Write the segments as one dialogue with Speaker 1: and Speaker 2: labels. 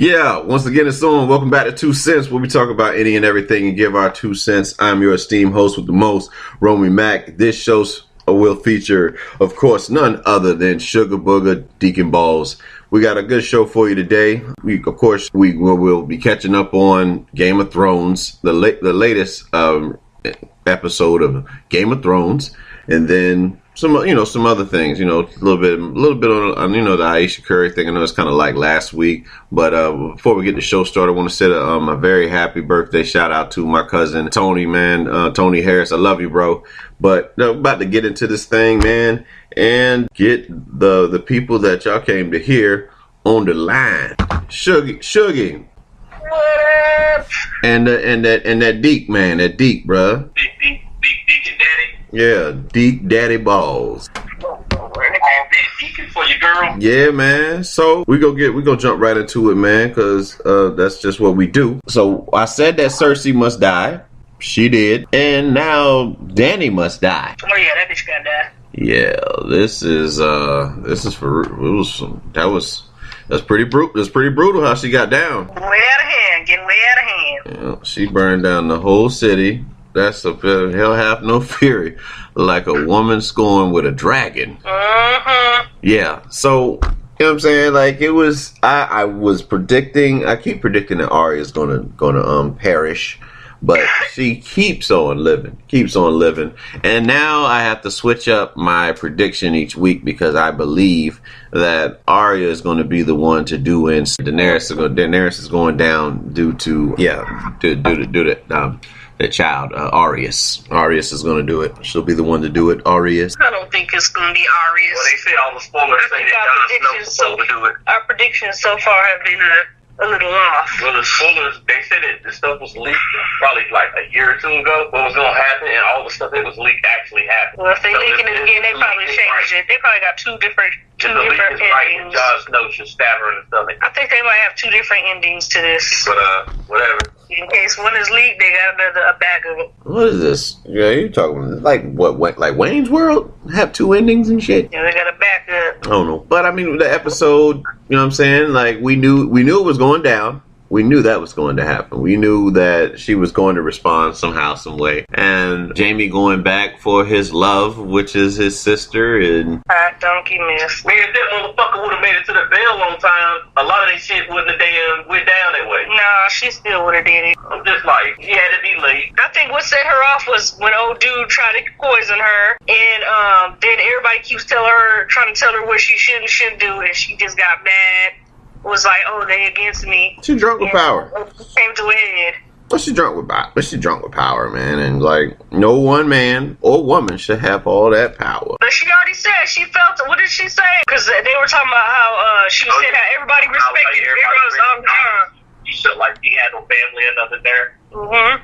Speaker 1: Yeah, once again, it's on. Welcome back to 2 Cents, where we talk about any and everything and give our 2 cents. I'm your esteemed host with the most, Romey-Mak. This show will feature, of course, none other than Shugga Booger Deacon Balls. We got a good show for you today. We will be catching up on Game of Thrones, the latest episode of Game of Thrones, and then some other things, a little bit on, the Ayesha Curry thing. I know it's kind of like last week, but before we get the show started, I want to say a very happy birthday shout out to my cousin Tony, man, Tony Harris. I love you, bro. But about to get into this thing, man, and get the people that y'all came to hear on the line. Shugga.
Speaker 2: What up?
Speaker 1: And that Deke, man, that Deke, bruh.
Speaker 2: Big Deacon Daddy.
Speaker 1: Yeah, Deke Daddy Balls.
Speaker 2: Deacon for your girl.
Speaker 1: Yeah, man. So we go jump right into it, man, because that's just what we do. So I said that Cersei must die. She did, and now Dani must die.
Speaker 2: Oh yeah, that bitch gotta die.
Speaker 1: Yeah, this is for that's pretty brutal. That's pretty brutal how she got down.
Speaker 2: Way out of hand, getting way out of hand.
Speaker 1: Yeah, she burned down the whole city. That's a hell have no fury, like a woman scorned with a dragon. Yeah, so you know what I'm saying? Like it was. I was predicting. I keep predicting that Arya's gonna perish. But she keeps on living, and now I have to switch up my prediction each week because I believe that Arya is going to be the one to do it. Daenerys is going down due to the child Arias. Arias is going to do it. She'll be the one to do it. Arias.
Speaker 2: I don't think it's going to be Arias.
Speaker 3: Well, they said all the spoilers say that Jon Snow's supposed to do it.
Speaker 2: Our predictions so far have been a little off.
Speaker 3: Well, the spoilers, they said that the stuff was leaked probably like a year or two ago. What was going to happen, and all the stuff that was leaked actually happened.
Speaker 2: Well, if they leaking it again, they probably changed it. They probably got two different endings.
Speaker 3: Right, Jon Snow should stab her and stuff.
Speaker 2: I think they might have two different endings to this.
Speaker 3: But whatever.
Speaker 2: In case one is leaked, they got a bag of it.
Speaker 1: What is this? Yeah, you talking like what? Like Wayne's World have two endings and shit?
Speaker 2: Yeah, they got a backup.
Speaker 1: I don't know, but I mean the episode. You know what I'm saying? Like we knew it was going down. We knew that was going to happen. We knew that she was going to respond somehow, some way. And Jaime going back for his love, which is his sister. And
Speaker 2: donkey miss.
Speaker 3: Man, if that motherfucker would have made it to the bell on time, a lot of that shit wouldn't have went down that way.
Speaker 2: Nah, she still would have did it.
Speaker 3: I'm just like, he had to be late.
Speaker 2: I think what set her off was when old dude tried to poison her, and then everybody keeps trying to tell her what she should and shouldn't do, and she just got mad. Was like, oh, they against me.
Speaker 1: She drunk with power.
Speaker 2: Came to a head.
Speaker 1: But she drunk with power, man. And like, no one man or woman should have all that power.
Speaker 2: But she already said she felt it. What did she say? Because they were talking about how she was saying how everybody respected heroes all the time.
Speaker 3: She felt like she had no family or nothing there.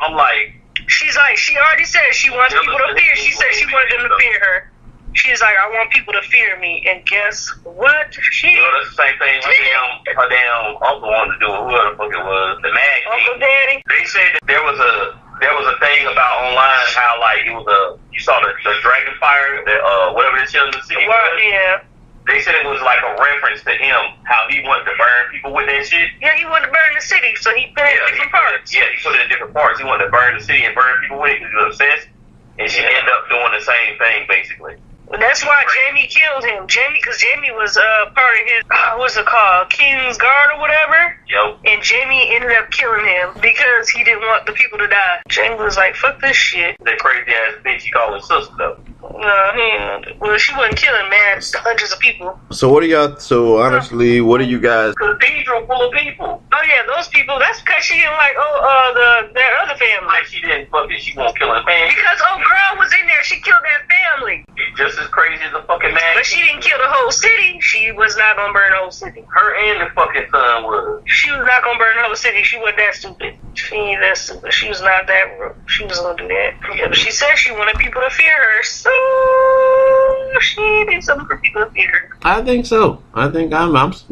Speaker 3: I'm like,
Speaker 2: she's like, she already said she wants people to fear. She said she wanted them to fear her. She's like, I want people to fear me, and guess what?
Speaker 3: That's the same thing her damn uncle wanted to do, whoever the fuck it was, the Mad King.
Speaker 2: Uncle Daddy.
Speaker 3: They said that there was a thing about online how like it was you saw the dragon fire, whatever this young city was.
Speaker 2: Yeah.
Speaker 3: They said it was like a reference to him, how he wanted to burn people with that shit.
Speaker 2: Yeah, he wanted to burn the city, so he put it in different parts.
Speaker 3: Yeah, he put it in different parts. He wanted to burn the city and burn people with it because he was obsessed, and she ended up doing the same thing basically.
Speaker 2: That's why Jaime killed him. Because Jaime was part of his, what's it called, King's Guard or whatever.
Speaker 3: Yep. And
Speaker 2: Jaime ended up killing him because he didn't want the people to die. Jaime was like, fuck this shit.
Speaker 3: That crazy ass bitch he called his sister though.
Speaker 2: Well, she wasn't killing, man, hundreds of people.
Speaker 1: So honestly, what are you guys?
Speaker 3: Cathedral full of people.
Speaker 2: Oh yeah, those people, that's because she didn't like, their other family.
Speaker 3: Like she didn't fuck it, she won't kill her family.
Speaker 2: Because old girl was in there, she killed that family.
Speaker 3: Just as crazy as a fucking man.
Speaker 2: But she didn't kill the whole city. She was not gonna burn the whole city.
Speaker 3: Her and the fucking son was.
Speaker 2: She was not gonna burn the whole city. She wasn't that stupid. She ain't that stupid. She was not that. She was gonna do that. Yeah, but she said she wanted people to fear her, so she did something for people to fear her.
Speaker 1: I think so. I think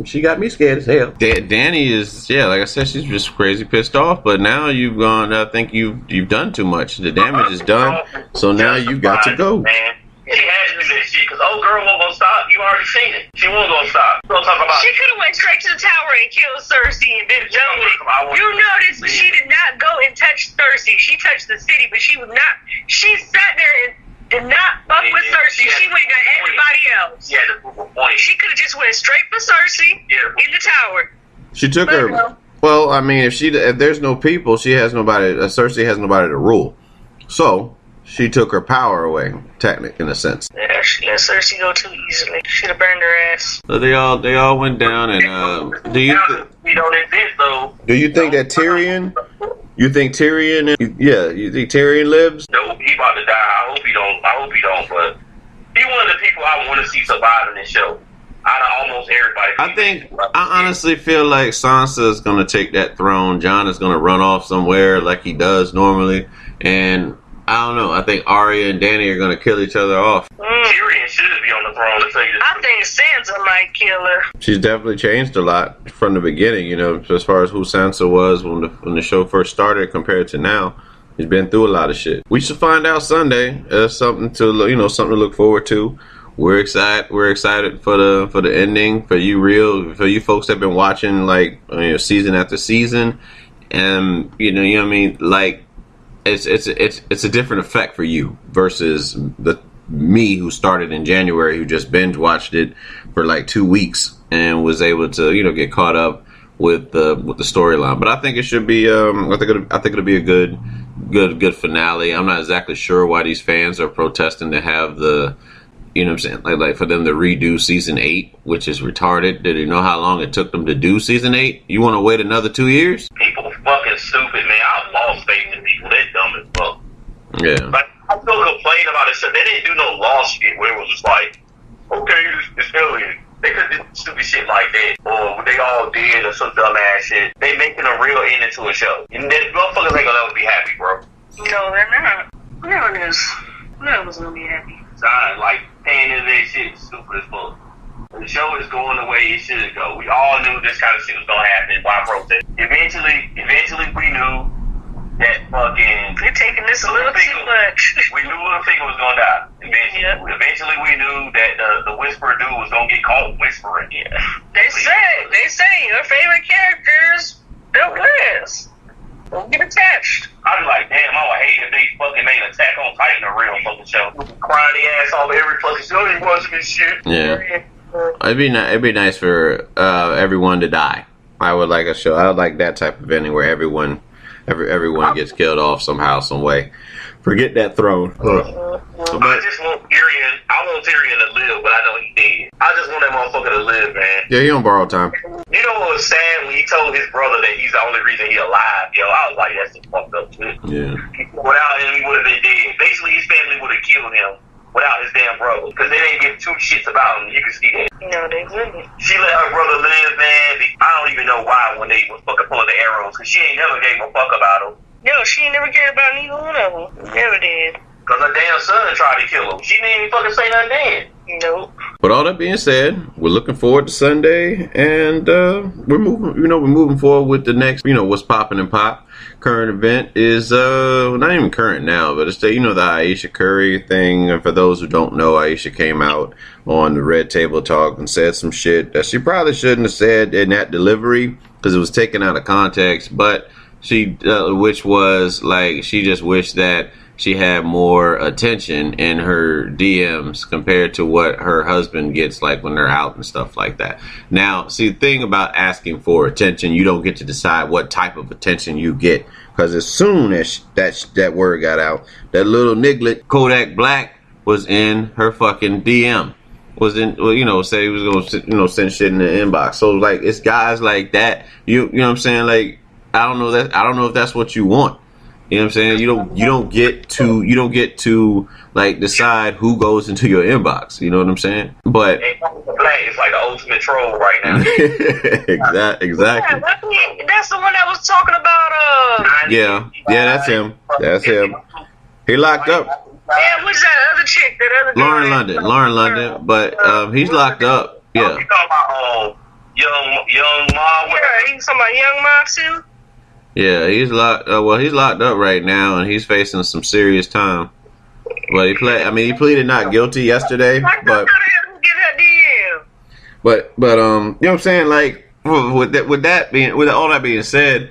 Speaker 1: she got me scared as hell. Dani is, like I said, she's just crazy pissed off. But now you've gone. I think you've done too much. The damage is done. So now you got to go.
Speaker 3: Man. She had to do that shit because old girl won't gonna stop. You already seen it. She won't gonna stop. We'll talk about
Speaker 2: she could have went straight to the tower and killed Cersei and been done with it. You notice she did not go and touch Cersei. She touched the city, but she was not. She sat there and did not fuck with Cersei. She went and got everybody else.
Speaker 3: Yeah, the point.
Speaker 2: She could have just went straight for Cersei in the tower.
Speaker 1: She took her. Well, I mean, if there's no people, she has nobody. Cersei has nobody to rule. So she took her power away, technically, in a sense.
Speaker 2: Yeah, she let Cersei go too easily. She'd have burned her ass.
Speaker 1: So they all went down, and
Speaker 3: we don't exist though.
Speaker 1: Do you think that Tyrion? You think Tyrion? You think Tyrion lives?
Speaker 3: Nope, he about to die. I hope he don't. But he one of the people I want to see survive in this show. Out of almost everybody.
Speaker 1: I honestly feel like Sansa is going to take that throne. Jon is going to run off somewhere like he does normally. And I don't know. I think Arya and Dani are going to kill each other off.
Speaker 3: Tyrion should be on the throne. To tell you the
Speaker 2: I think Sansa might kill her.
Speaker 1: She's definitely changed a lot from the beginning, as far as who Sansa was when the show first started compared to now. She's been through a lot of shit. We should find out Sunday. Something to look forward to. We're excited. We're excited for the ending. For you folks that have been watching season after season, and you know what I mean. Like it's a different effect for you versus me who started in January, who just binge watched it for like 2 weeks and was able to get caught up with the storyline. But I think it should be. I think it'll be a good finale. I'm not exactly sure why these fans are protesting to have the. You know what I'm saying? Like for them to redo season 8, which is retarded. Did you know how long it took them to do season 8? You want to wait another 2 years?
Speaker 3: People fucking stupid, man. I lost faith in people. They're dumb as fuck.
Speaker 1: Yeah.
Speaker 3: Like, I still complain about it. So they didn't do no lost shit where it was just like, okay, it's alien. They could do stupid shit like that. Or they all did or some dumb ass shit. They making a real ending to a show. And then motherfuckers ain't gonna ever be happy, bro.
Speaker 2: No, they're not. No one was gonna be happy.
Speaker 3: Like, paying into that shit is stupid as fuck. The show is going the way it should go. We all knew this kind of shit was gonna happen. Why protest? Eventually we knew that fucking...
Speaker 2: You're taking this a little too much.
Speaker 3: We knew Littlefinger was gonna die. Eventually we knew that the Whisperer dude was gonna get caught whispering.
Speaker 2: Yeah. They say your favorite characters, they'll last. Don't get attached.
Speaker 3: I'd be like, damn, I would hate if they fucking made Attack on Titan a real fucking show. Crying their ass off every fucking show. They watching this shit.
Speaker 1: Yeah. It'd be nice for everyone to die. I would like a show. I would like that type of ending where everyone gets killed off somehow, some way. Forget that throne.
Speaker 3: I just want Tyrion. I want Tyrion to live, but I know he dead. I just want that motherfucker to live, man.
Speaker 1: Yeah, he on borrowed time.
Speaker 3: You know what was sad when he told his brother that he's the only reason he alive? Yo, I was like, that's just fucked up shit.
Speaker 1: Yeah.
Speaker 3: Without him, he would have been dead. Basically, his family would have killed him without his damn brother, because they didn't give two shits about him. You can see that.
Speaker 2: No, they wouldn't.
Speaker 3: She let her brother live, man. I don't even know why when they was fucking pulling the arrows, because she ain't never gave a fuck about him.
Speaker 2: No, she ain't never cared about neither one of them. Never did.
Speaker 3: Because her damn son tried to kill him. She didn't even fucking say nothing then.
Speaker 2: Nope.
Speaker 1: But all that being said, we're looking forward to Sunday, and we're moving forward with the next, what's popping and pop. Current event is not even current now, but it's the Ayesha Curry thing. And for those who don't know, Ayesha came out on the Red Table Talk and said some shit that she probably shouldn't have said in that delivery because it was taken out of context. But she, which was like, she just wished that she had more attention in her DMs compared to what her husband gets like when they're out and stuff like that. Now, see, the thing about asking for attention, you don't get to decide what type of attention you get. Because as soon as that word got out, that little niglet, Kodak Black, was in her fucking DM. Said he was going to, send shit in the inbox. So, like, it's guys like that. You know what I'm saying? Like, I don't know if that's what you want. You know what I'm saying? You don't get to like decide who goes into your inbox. You know what I'm saying? But
Speaker 3: Black is like the ultimate troll right now.
Speaker 1: Exactly.
Speaker 2: Yeah, that's the one that was talking about.
Speaker 1: Yeah, that's him. That's him. He locked up.
Speaker 2: Yeah, what's that other chick? That other
Speaker 1: Lauren London. But he's locked up. Yeah.
Speaker 3: You talking about Young Ma?
Speaker 2: Yeah, he's talking about Young Ma too.
Speaker 1: Yeah, he's locked. He's locked up right now, and he's facing some serious time. Well, he pleaded not guilty yesterday, but you know what I'm saying? Like, with all that being said,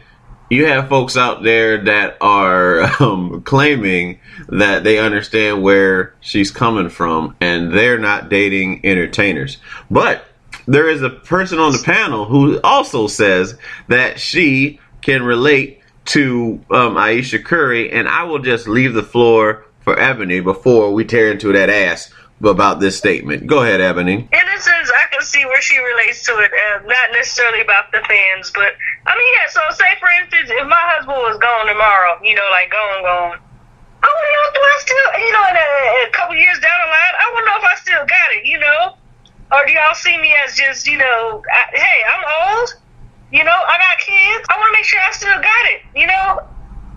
Speaker 1: you have folks out there that are claiming that they understand where she's coming from, and they're not dating entertainers. But there is a person on the panel who also says that she can relate to Ayesha Curry, and I will just leave the floor for Ebony before we tear into that ass about this statement. Go ahead, Ebony.
Speaker 2: In a sense, I can see where she relates to it, not necessarily about the fans, but I mean, yeah. So, say for instance, if my husband was gone tomorrow, you know, like gone, I wouldn't know if I still, you know, in a couple years down the line, I wouldn't know if I still got it, you know. Or do y'all see me as just, you know, hey, I'm old, you know, I got kids, I want to make sure I still got it, you know.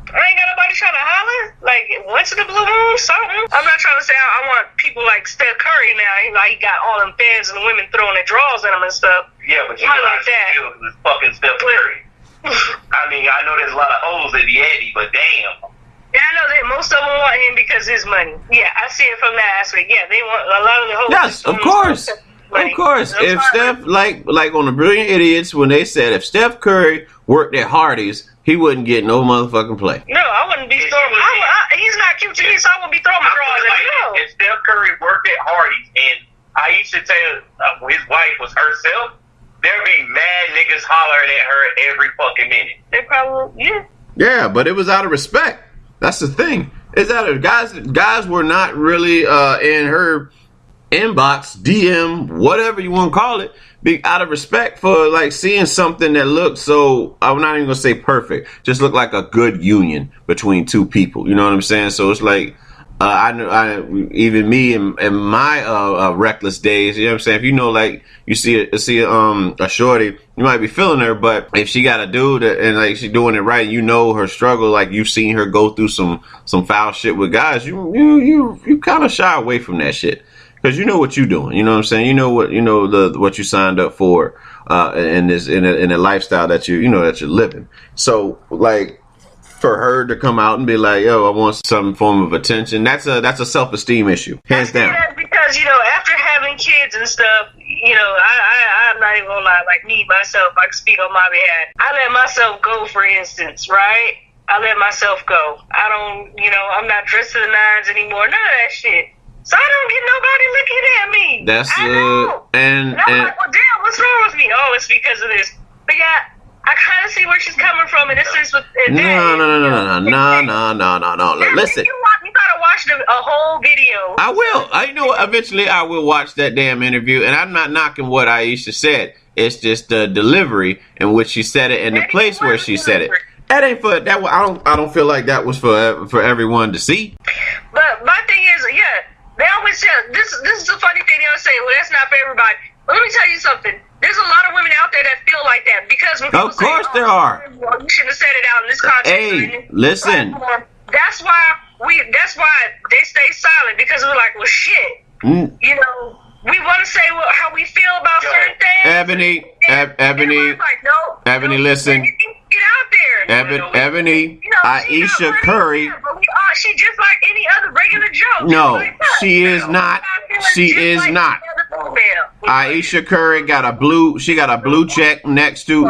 Speaker 2: I ain't got nobody trying to holler, like, once in the blue moon, something. I'm not trying to say I want people like Steph Curry now. He got all them fans and the women throwing their drawers at him and stuff.
Speaker 3: Yeah, but you know like that. Is fucking Steph Curry. I mean, I know there's a lot of hoes at the Eddie, but damn.
Speaker 2: Yeah, I know that most of them want him because of his money. Yeah, I see it from that aspect. Yeah, they want a lot of the hoes.
Speaker 1: Yes, of course. Of course. If Steph, like on the Brilliant Idiots, when they said if Steph Curry worked at Hardee's, he wouldn't get no motherfucking play.
Speaker 2: No, I wouldn't be throwing. He's not cute to me, so I wouldn't be throwing my drawers at him.
Speaker 3: If Steph Curry worked at Hardee's and Ayesha Taylor, his wife, was herself, there'd be mad niggas hollering at her every fucking minute.
Speaker 2: They probably, yeah.
Speaker 1: Yeah, but it was out of respect. That's the thing. It's out of guys were not really in her inbox, DM, whatever you want to call it, be out of respect for like seeing something that looked so, I'm not even gonna say perfect, just looked like a good union between two people. You know what I'm saying? So it's like even me in my reckless days, you know what I'm saying? If you know, like you see a shorty, you might be feeling her, but if she got a dude and like she doing it right, you know her struggle, like you've seen her go through some foul shit with guys, you kind of shy away from that shit. Because you know what you're doing, you know what I'm saying. You know what you signed up for in a lifestyle that you're living. So like for her to come out and be like, "Yo, I want some form of attention," that's a self-esteem issue, hands down.
Speaker 2: Yeah, because after having kids and stuff, I'm not even gonna lie. Like me myself, I can speak on my behalf. I let myself go, for instance, right? I let myself go. I don't, I'm not dressed to the nines anymore. None of that shit. So I don't get nobody looking at me.
Speaker 1: That's
Speaker 2: and I'm like, well, damn, what's wrong with me? Oh, it's because of this. But yeah, I kind of see where she's coming from in this sense. No.
Speaker 1: Listen,
Speaker 2: you gotta watch a whole video.
Speaker 1: I will. Eventually I will watch that damn interview, and I'm not knocking what Ayesha said. It's just the delivery in which she said it and the place where she said it. That ain't for that. I don't feel like that was for everyone to see.
Speaker 2: But my thing is, they always say this is a funny thing. They always say, well, that's not for everybody. But let me tell you something. There's a lot of women out there that feel like that because when people
Speaker 1: of course
Speaker 2: say,
Speaker 1: there are.
Speaker 2: Well, you shouldn't have said it out in this context.
Speaker 1: Hey, listen.
Speaker 2: That's why they stay silent, because we're like, well, shit. We want to say how we feel about certain things.
Speaker 1: Ebony, listen.
Speaker 2: Get out there.
Speaker 1: Ebony, Ayesha Curry.
Speaker 2: She just like any other regular Joe.
Speaker 1: No, she is not. She is not. Ayesha Curry got a blue check next to.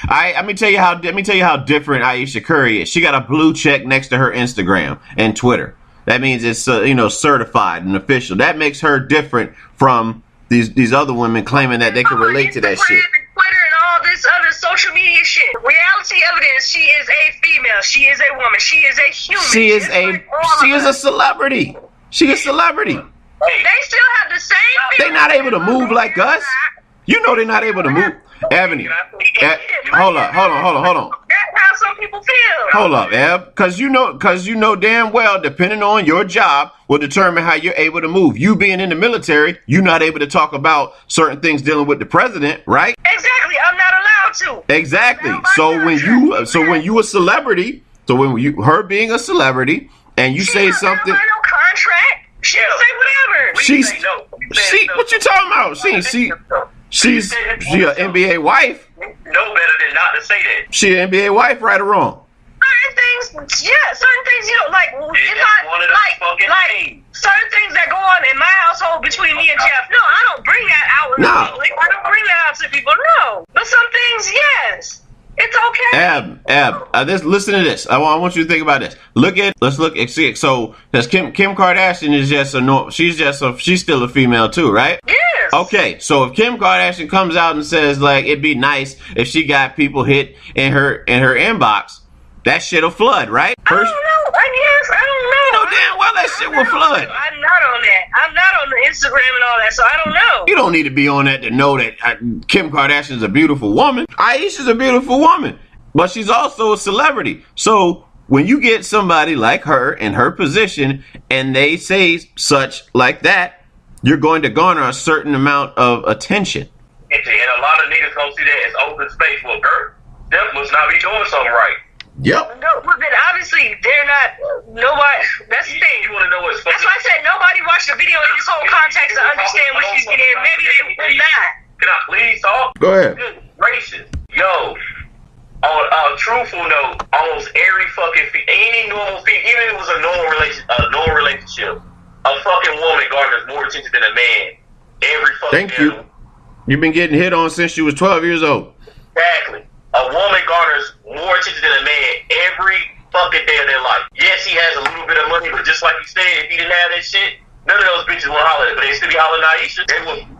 Speaker 1: Let me tell you how different Ayesha Curry is. She got a blue check next to her Instagram and Twitter. That means it's certified and official. That makes her different from these other women claiming that they can relate to that shit.
Speaker 2: Twitter and all this other social media shit. Reality evidence: she is a female. She is a woman. She is a human.
Speaker 1: She is a celebrity. She's a celebrity.
Speaker 2: They still have the same.
Speaker 1: They're not able to move like us. They're not able to move. Ebony, hold on.
Speaker 2: That's how some people feel.
Speaker 1: Hold up, Eb, because you know damn well, depending on your job, will determine how you're able to move. You being in the military, you're not able to talk about certain things dealing with the president, right?
Speaker 2: Exactly, I'm not allowed to.
Speaker 1: Exactly. So when you a celebrity, her being a celebrity, and you say something,
Speaker 2: no contract. She'll say whatever.
Speaker 1: What you talking about? She's an NBA wife.
Speaker 3: No better than not to say that.
Speaker 1: She an NBA wife, right or wrong?
Speaker 2: certain things, yeah, certain things you don't like. It's not like certain things that go on in my household between me and Jeff. No, I don't bring that out in the public. I don't bring that out to people. No, but some things, yes. It's okay.
Speaker 1: Listen to this. I want you to think about this. Let's look at see. So, because Kim Kardashian is just she's still a female too, right?
Speaker 2: Yes.
Speaker 1: Okay, so if Kim Kardashian comes out and says like it'd be nice if she got people hit in her inbox, that shit'll flood, right?
Speaker 2: I don't know. I don't know.
Speaker 1: You know damn well that shit will flood.
Speaker 2: I'm not on that. I'm not on the Instagram and all that, so I don't know.
Speaker 1: You don't need to be on that to know that Kim Kardashian is a beautiful woman. Ayesha's a beautiful woman, but she's also a celebrity. So when you get somebody like her in her position and they say such like that, you're going to garner a certain amount of attention.
Speaker 3: And a lot of niggas gonna see that as open space. Well, girl, them must not be doing something right.
Speaker 1: Yep.
Speaker 2: No, but then obviously they're not. Nobody. That's the thing.
Speaker 3: You want to know what's funny?
Speaker 2: That's why I said nobody watched the video in its whole context to understand what she's getting. Maybe they would not.
Speaker 3: Can I please talk?
Speaker 1: Go ahead.
Speaker 3: Good gracious, yo. On a truthful note, almost every fucking any normal female, even if it was a normal relationship, a fucking woman garners more attention than a man. Every fucking.
Speaker 1: Thank you. You've been getting hit on since you was 12 years old.
Speaker 3: Exactly. A woman garners more attention than a man every fucking day of their life. Yes, he has a little bit of money, but just like you said, if he didn't have that shit, none of those bitches will holler at it. But they still be hollering at Ayesha.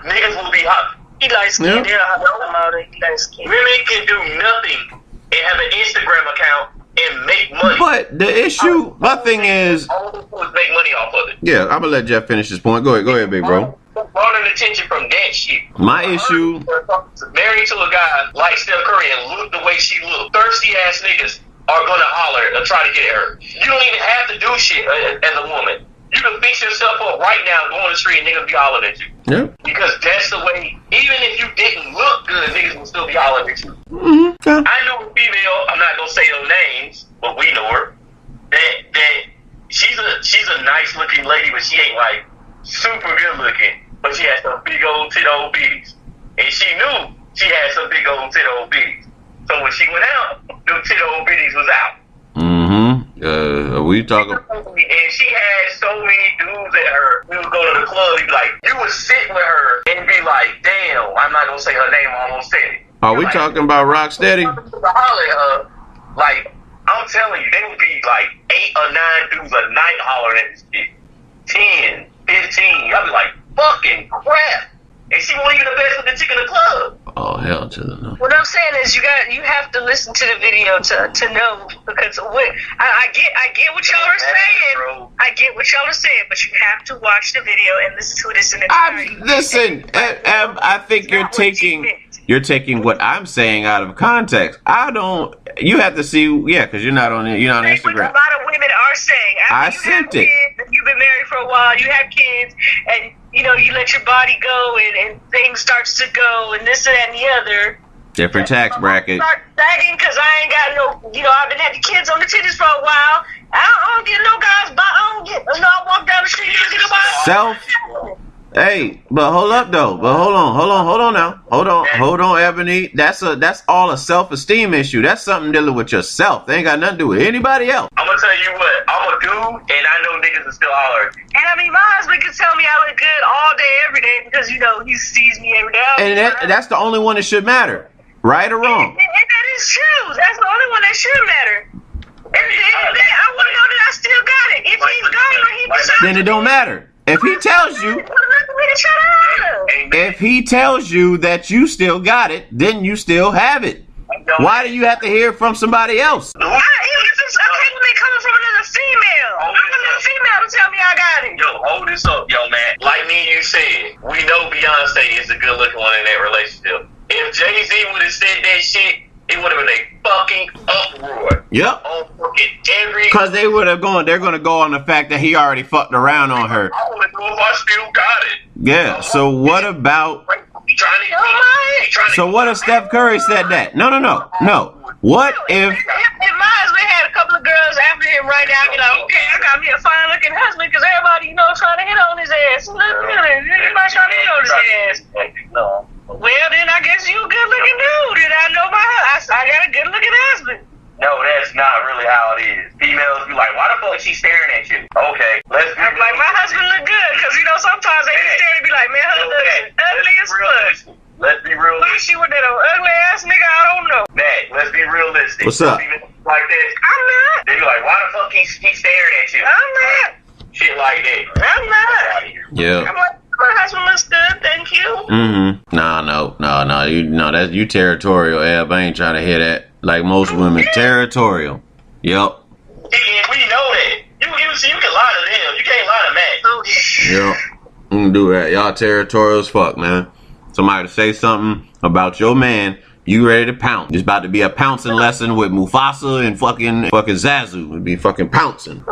Speaker 3: Niggas will be hot.
Speaker 2: He likes skin. Yeah. He likes skin.
Speaker 3: Women can do nothing and have an Instagram account and make money.
Speaker 1: But the issue, my thing is,
Speaker 3: all they do is make money off of it.
Speaker 1: Yeah, I'm gonna let Jeff finish his point. Go ahead, big bro.
Speaker 3: Garnering attention from that shit.
Speaker 1: My issue.
Speaker 3: Married to a guy like Steph Curry and look the way she look. Thirsty ass niggas are gonna holler and try to get at her. You don't even have to do shit as a woman. You can fix yourself up right now, go on the street, and niggas be hollering at you.
Speaker 1: Yeah.
Speaker 3: Because that's the way. Even if you didn't look good, niggas will still be hollering at you.
Speaker 1: Mm-hmm. Yeah.
Speaker 3: I know a female. I'm not gonna say no names, but we know her. That she's a nice looking lady, but she ain't like super good looking. But she has some big old tit old bitties. And she knew she had some big old tit old bitties. So when she went out, them tit old bitties was out.
Speaker 1: Mm-hmm. We talking.
Speaker 3: And she had so many dudes at her. We would go to the club, he'd be like, you would sit with her and be like, damn, I'm not gonna say her name, I almost said it.
Speaker 1: Are we talking about Rocksteady?
Speaker 3: Like, I'm telling you, they would be like 8 or 9 dudes a night hollering at this shit. 10, 15. I'd be like, fucking crap. And she wasn't even the best looking chick in the club.
Speaker 1: Oh, hell to the no.
Speaker 2: What I'm saying is you have to listen to the video to know, because I get what y'all are saying. I get what y'all are saying, but you have to watch the video and listen to this in entirety.
Speaker 1: Listen, I think you're taking what I'm saying out of context. You have to see, because you're not on Instagram.
Speaker 2: What a lot of women are saying.
Speaker 1: I sent it.
Speaker 2: Kids, you've been married for a while, you have kids, and you let your body go, and things starts to go, and this and that and the other.
Speaker 1: Different tax bracket.
Speaker 2: Start sagging because I ain't got no, I've been having kids on the titties for a while. I don't get no guys, I walk down the street, you don't get nobody.
Speaker 1: Hey, but hold up though. But hold on now. Hold on, Ebony. That's all a self-esteem issue. That's something dealing with yourself. They ain't got nothing to do with anybody else.
Speaker 3: I'm gonna tell you what, I'm a dude, and I know niggas are still hollering.
Speaker 2: And I mean, my husband can tell me I look good all day, every day, because he sees me every day.
Speaker 1: And that's the only one that should matter, right or wrong.
Speaker 2: And that is true. That's the only one that should matter. And I want to know that I still got it. If he's gone or he decides,
Speaker 1: then it don't matter. If he tells you that you still got it, then you still have it. Why do you have to hear from somebody else?
Speaker 2: I can't coming from another female. I want another female to tell me I got it.
Speaker 3: Yo, hold this up, yo, man. Like me and you said, we know Beyonce is the good looking one in that relationship. If Jay-Z would have said that shit, it would have been a fucking uproar.
Speaker 1: Yep.
Speaker 3: On fucking every.
Speaker 1: Because they're going to go on the fact that he already fucked around on her.
Speaker 3: I want to know if I still got it.
Speaker 1: Yeah. So what about? So what if Steph Curry said that? No. What if?
Speaker 2: If my husband had a couple of girls after him right now, I'd be like, okay, I got me a fine looking husband, because everybody, trying to hit on his ass. Everybody trying to hit on his ass.
Speaker 3: No.
Speaker 2: Well, then I guess you a good looking dude. And I know I got a good looking husband.
Speaker 3: No, that's not really how because she's staring at you. Okay, let's be
Speaker 2: I'm like, my husband look good, because, you know, sometimes they be staring and be like, man, her husband ugly as fuck.
Speaker 3: Let's be real.
Speaker 2: What she with that ugly ass nigga? I don't know.
Speaker 3: Mac, let's be realistic.
Speaker 1: What's up?
Speaker 3: Like this.
Speaker 2: I'm not.
Speaker 3: They be like, why the fuck he staring at you?
Speaker 2: I'm not.
Speaker 3: Shit like that.
Speaker 2: I'm not.
Speaker 1: Yeah.
Speaker 2: I'm like, my husband looks good, thank you.
Speaker 1: No. You territorial, Eb. I ain't trying to hear that. Like most women, territorial. Yep.
Speaker 3: And we know that. You can lie to them. You can't lie to Mac.
Speaker 2: Okay.
Speaker 1: Yep. You can do that. Y'all territorial as fuck, man. Somebody to say something about your man, you ready to pounce. It's about to be a pouncing lesson with Mufasa and fucking Zazu. It'd be fucking pouncing.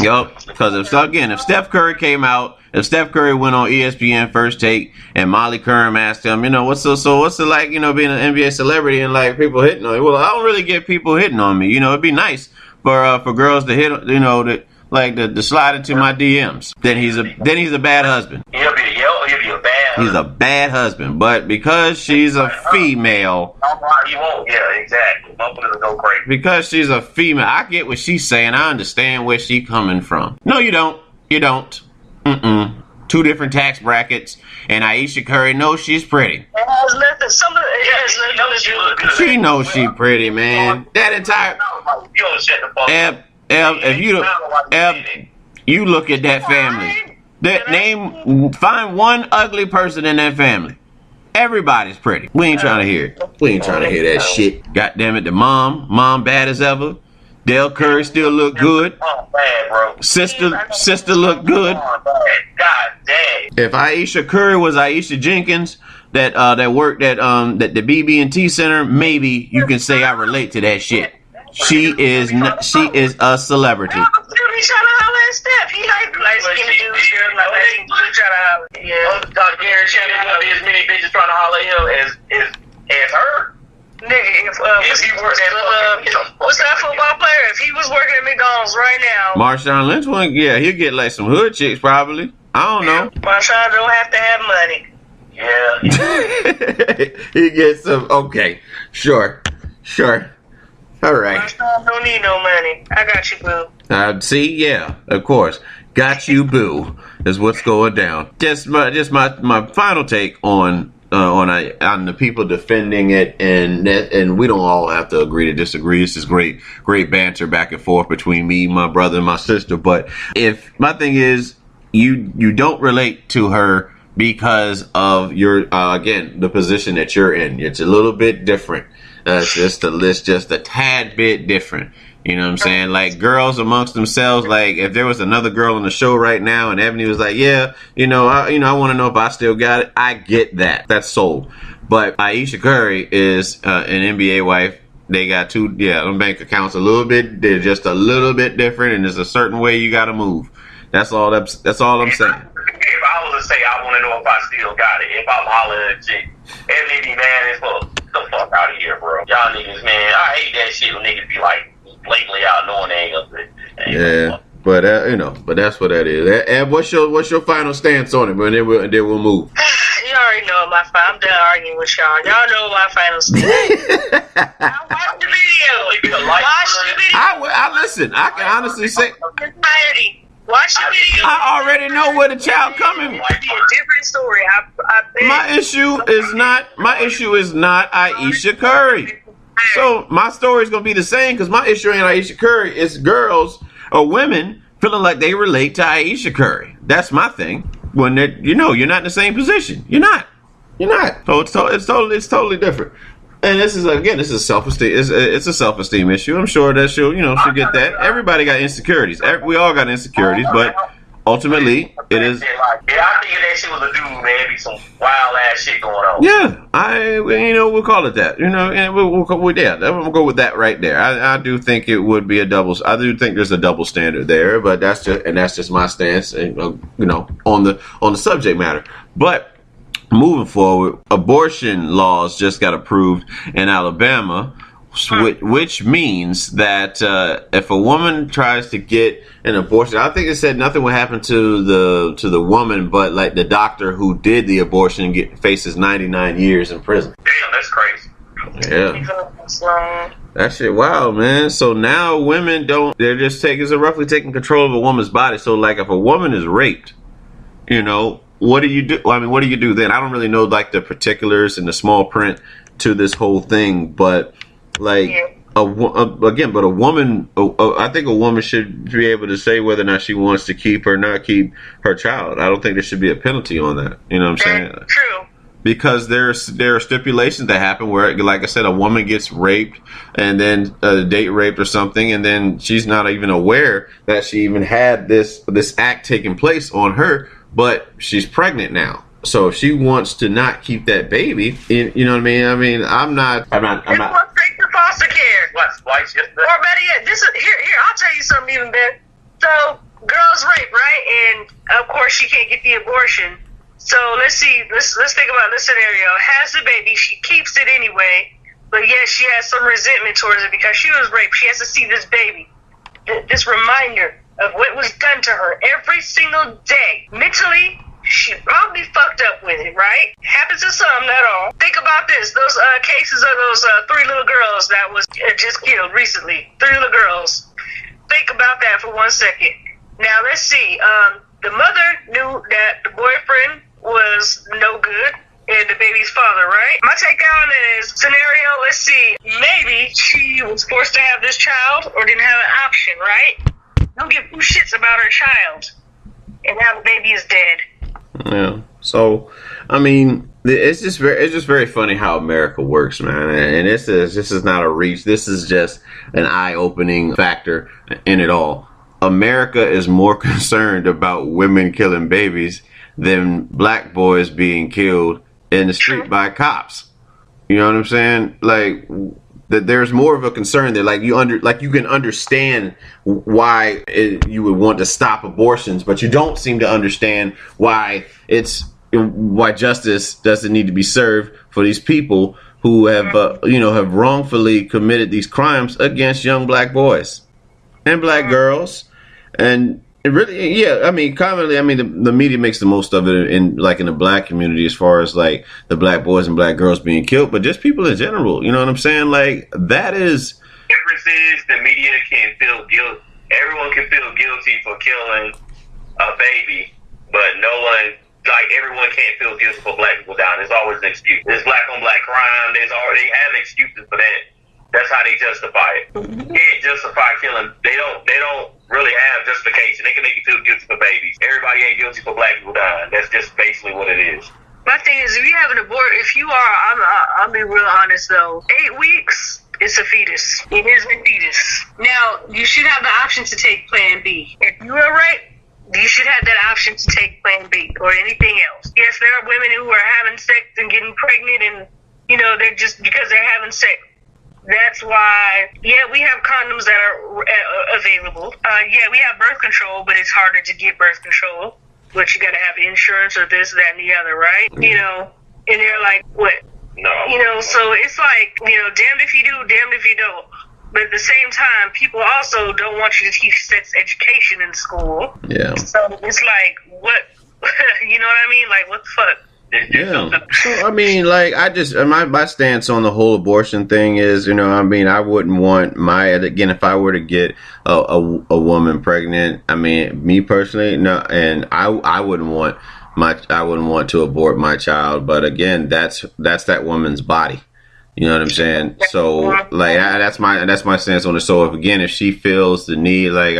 Speaker 1: Yup. Because if Steph Curry came out, if Steph Curry went on ESPN First Take and Molly Curran asked him, you know, what's it like, you know, being an NBA celebrity and like people hitting on you? Well, I don't really get people hitting on me. You know, it'd be nice for girls to hit, you know, to slide into my DMs. Then he's a bad husband.
Speaker 3: He'll be a bad husband.
Speaker 1: He's a bad husband. But because she's a female.
Speaker 3: He won't. Yeah, exactly. Motherfuckers go crazy.
Speaker 1: Because she's a female, I get what she's saying. I understand where she's coming from. No, you don't. You don't. Two different tax brackets. And Ayesha Curry knows she's pretty.
Speaker 2: It has nothing.
Speaker 1: She knows she's pretty, man. That entire.
Speaker 3: You don't shut the fuck up.
Speaker 1: Eb, you look at that family. Find one ugly person in that family. Everybody's pretty. We ain't trying to hear it. We ain't trying to hear that shit. God damn it, the mom bad as ever. Dale Curry still look good. Sister look good.
Speaker 3: God damn.
Speaker 1: If Ayesha Curry was Ayesha Jenkins that worked at the BB&T Center, maybe you can say I relate to that shit. She is a celebrity.
Speaker 2: He trying to holler at Steph. He like skinny dude, trying to holler. Yeah.
Speaker 3: Dr. Gary Shannon will be as many bitches trying to holler at him as her.
Speaker 2: Nigga, if he works at what's that football player? If he was working at McDonald's right now,
Speaker 1: Marshawn Lynch one, yeah, he'll get like some hood chicks probably. I don't know.
Speaker 2: Marshawn don't have to have money.
Speaker 3: Yeah.
Speaker 1: He gets some. Okay, sure. All right.
Speaker 2: Marshawn don't need no money. I got you, boo.
Speaker 1: See, yeah, of course. Got you, boo, is what's going down. Just my final take on the people defending it, and we don't all have to agree to disagree. This is great banter back and forth between me, my brother, and my sister. But if my thing is, you don't relate to her because of your again the position that you're in. It's a little bit different. It's just a tad bit different. You know what I'm saying? Like girls amongst themselves, like if there was another girl on the show right now and Ebony was like, yeah, I want to know if I still got it. I get that. That's sold. But Ayesha Curry is an NBA wife. They got them bank accounts they're just a little bit different, and there's a certain way you got to move. That's all I'm saying.
Speaker 3: If I was to say I want to know if I still got it, if I'm hollering at a chick, Ebony be mad as fuck. The fuck out of here, bro. Y'all niggas, man. I hate that shit when niggas be like blatantly out knowing they ain't up there.
Speaker 1: Yeah, but but that's what that is. And what's your final stance on it? But then we'll move.
Speaker 2: You already know my I'm done arguing with y'all. Y'all know my final stance. I watched the video.
Speaker 1: I listen. I can honestly say.
Speaker 2: Watch the video.
Speaker 1: I already know where the child coming.
Speaker 2: It'd be a different story. I bet.
Speaker 1: My issue is not Ayesha Curry. So my story is gonna be the same because my issue ain't Ayesha Curry. It's girls or women feeling like they relate to Ayesha Curry. That's my thing. When you're not in the same position. You're not. So it's totally different. And this is self-esteem. It's a self-esteem issue. I'm sure that she'll get that. Everybody got insecurities. We all got insecurities, but ultimately it is.
Speaker 3: Yeah, I think if that shit was a dude, man, it'd be some wild ass shit going on.
Speaker 1: Yeah, we'll call it that. And we'll go with that right there. I do think it would be a double. I do think there's a double standard there, but that's just my stance. And on the subject matter, but. Moving forward, abortion laws just got approved in Alabama, which means that if a woman tries to get an abortion, I think it said nothing would happen to the woman, but like the doctor who did the abortion faces 99 years in prison.
Speaker 3: Damn, that's crazy.
Speaker 1: Yeah. That shit wild, man. So now women they're just roughly taking control of a woman's body. So like if a woman is raped, you know, what do you do? I mean, what do you do then? I don't really know like the particulars and the small print to this whole thing, but like a woman, I think a woman should be able to say whether or not she wants to keep or not keep her child. I don't think there should be a penalty on that. You know what I'm saying?
Speaker 2: True.
Speaker 1: Because there are stipulations that happen where, like I said, a woman gets raped and then date raped or something, and then she's not even aware that she even had this act taking place on her, but she's pregnant now. So if she wants to not keep that baby, you know what I mean? I mean, I'm not.
Speaker 2: Take the foster care.
Speaker 3: Or
Speaker 2: better yet, here. I'll tell you something even better. So girls rape, right? And of course she can't get the abortion. So let's think about this scenario. Has the baby, she keeps it anyway, but yet she has some resentment towards it because she was raped. She has to see this baby, this reminder of what was done to her every single day. Mentally, she probably fucked up with it, right? Happens to some, not all. Think about this: those cases of those 3 little girls that was just killed recently. 3 little girls. Think about that for 1 second. Now let's see. The mother knew that the boyfriend was no good and the baby's father, right? My take on this scenario, let's see, maybe she was forced to have this child or didn't have an option, right? Don't give 2 shits about her child. And now the baby is dead.
Speaker 1: Yeah. So, I mean, it's just very funny how America works, man. And this is not a reach. This is just an eye-opening factor in it all. America is more concerned about women killing babies than black boys being killed in the street by cops. You know what I'm saying? Like that, there's more of a concern there. Like you can understand why you would want to stop abortions, but you don't seem to understand why justice doesn't need to be served for these people who have have wrongfully committed these crimes against young black boys and black girls. And it really, yeah, I mean, commonly, I mean, the media makes the most of it in the black community as far as like the black boys and black girls being killed, but just people in general, you know what I'm saying? Like, that is...
Speaker 3: difference is the media can feel guilt. Everyone can feel guilty for killing a baby, but no one, like, everyone can't feel guilty for black people dying. There's always an excuse. There's black on black crime. They have excuses for that. That's how they justify it. You can't justify killing. They don't really have justification. They can make you feel guilty for babies. Everybody ain't guilty for black people dying. That's just basically what it is.
Speaker 2: My thing is, if you have an abortion, if you are, I'll be real honest though. 8 weeks, it's a fetus. It is a fetus. Now, you should have the option to take Plan B. If you are raped, you should have that option to take Plan B or anything else. Yes, there are women who are having sex and getting pregnant, and they're just because they're having sex. That's why, yeah, we have condoms that are available. Yeah, we have birth control, but it's harder to get birth control. But you got to have insurance or this, that, and the other, right? And they're like, what?
Speaker 3: No.
Speaker 2: So it's like, damned if you do, damned if you don't. But at the same time, people also don't want you to teach sex education in school.
Speaker 1: Yeah.
Speaker 2: So it's like, what? You know what I mean? Like, what the fuck?
Speaker 1: Yeah. So, I mean, like, my stance on the whole abortion thing is, I wouldn't want again, if I were to get a woman pregnant, I mean, me personally, no, and I wouldn't want to abort my child, but again, that's that woman's body. You know what I'm saying? So, like, that's my stance on it. So, if she feels the need, like,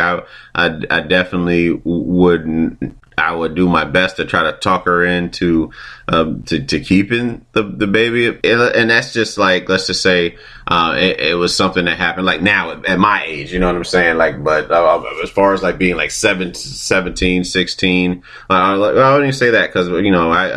Speaker 1: I definitely wouldn't. I would do my best to try to talk her into to keeping the baby, and that's just like, let's just say it was something that happened like now at my age, you know what I'm saying? Like, but as far as like being like 17, 16, I wouldn't even say that because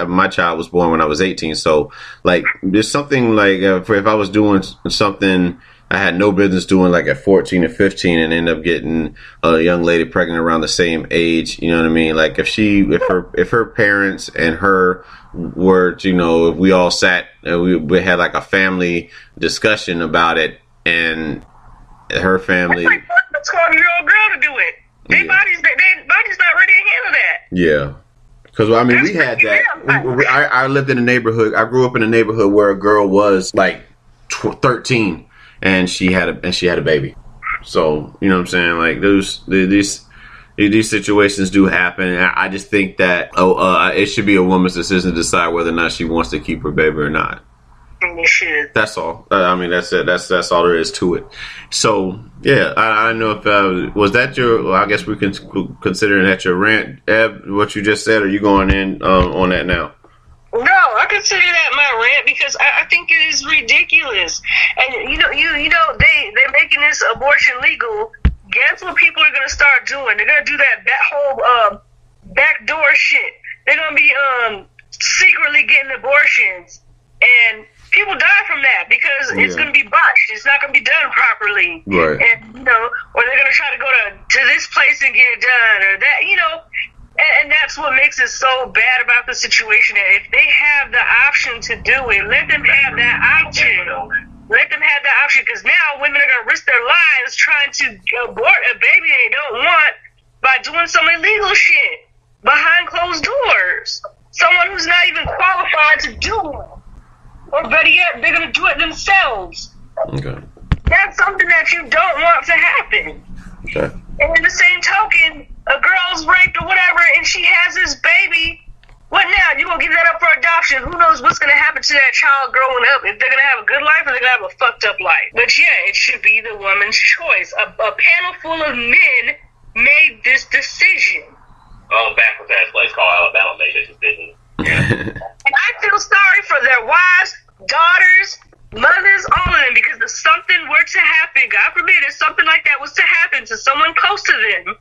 Speaker 1: my child was born when I was 18, so like there's something like if I was doing something I had no business doing like at 14 or 15 and end up getting a young lady pregnant around the same age. You know what I mean? Like if her parents and her were, if we all sat and we had like a family discussion about it and her family.
Speaker 2: That's like a 12-year-old girl to do it. Their body's not ready to handle that.
Speaker 1: Yeah. Because, I mean, we had that. I lived in a neighborhood. I grew up in a neighborhood where a girl was like 13. and she had a baby. So you know what I'm saying? Like these situations do happen. And I just think that it should be a woman's decision to decide whether or not she wants to keep her baby or not.
Speaker 2: And you should.
Speaker 1: That's all. I mean, that's it. That's all there is to it. So yeah, I don't know if was that your. Well, I guess we can consider that your rant, Eb, what you just said. Or are you going in on that now?
Speaker 2: No, I consider that my rant because I think it is ridiculous. And you know they're making this abortion legal. Guess what people are gonna start doing? They're gonna do that whole backdoor shit. They're gonna be secretly getting abortions, and people die from that because it's gonna be botched. It's not gonna be done properly,
Speaker 1: right?
Speaker 2: And or they're gonna try to go to this place and get it done, or that, And that's what makes it so bad about the situation. That if they have the option to do it, let them have that option. Let them have that option, because now women are going to risk their lives trying to abort a baby they don't want by doing some illegal shit behind closed doors. Someone who's not even qualified to do it. Or better yet, they're going to do it themselves.
Speaker 1: Okay.
Speaker 2: That's something that you don't want to happen.
Speaker 1: Okay.
Speaker 2: And in the same token, a girl's raped or whatever, and she has this baby. What now? You gonna give that up for adoption? Who knows what's gonna happen to that child growing up? If they're gonna have a good life or they're gonna have a fucked up life. But yeah, it should be the woman's choice. A panel full of men made this decision.
Speaker 3: Back with that place called Alabama made this decision. Yeah.
Speaker 2: And I feel sorry for their wives, daughters, mothers, all of them, because if something were to happen, God forbid, if something like that was to happen to someone close to them,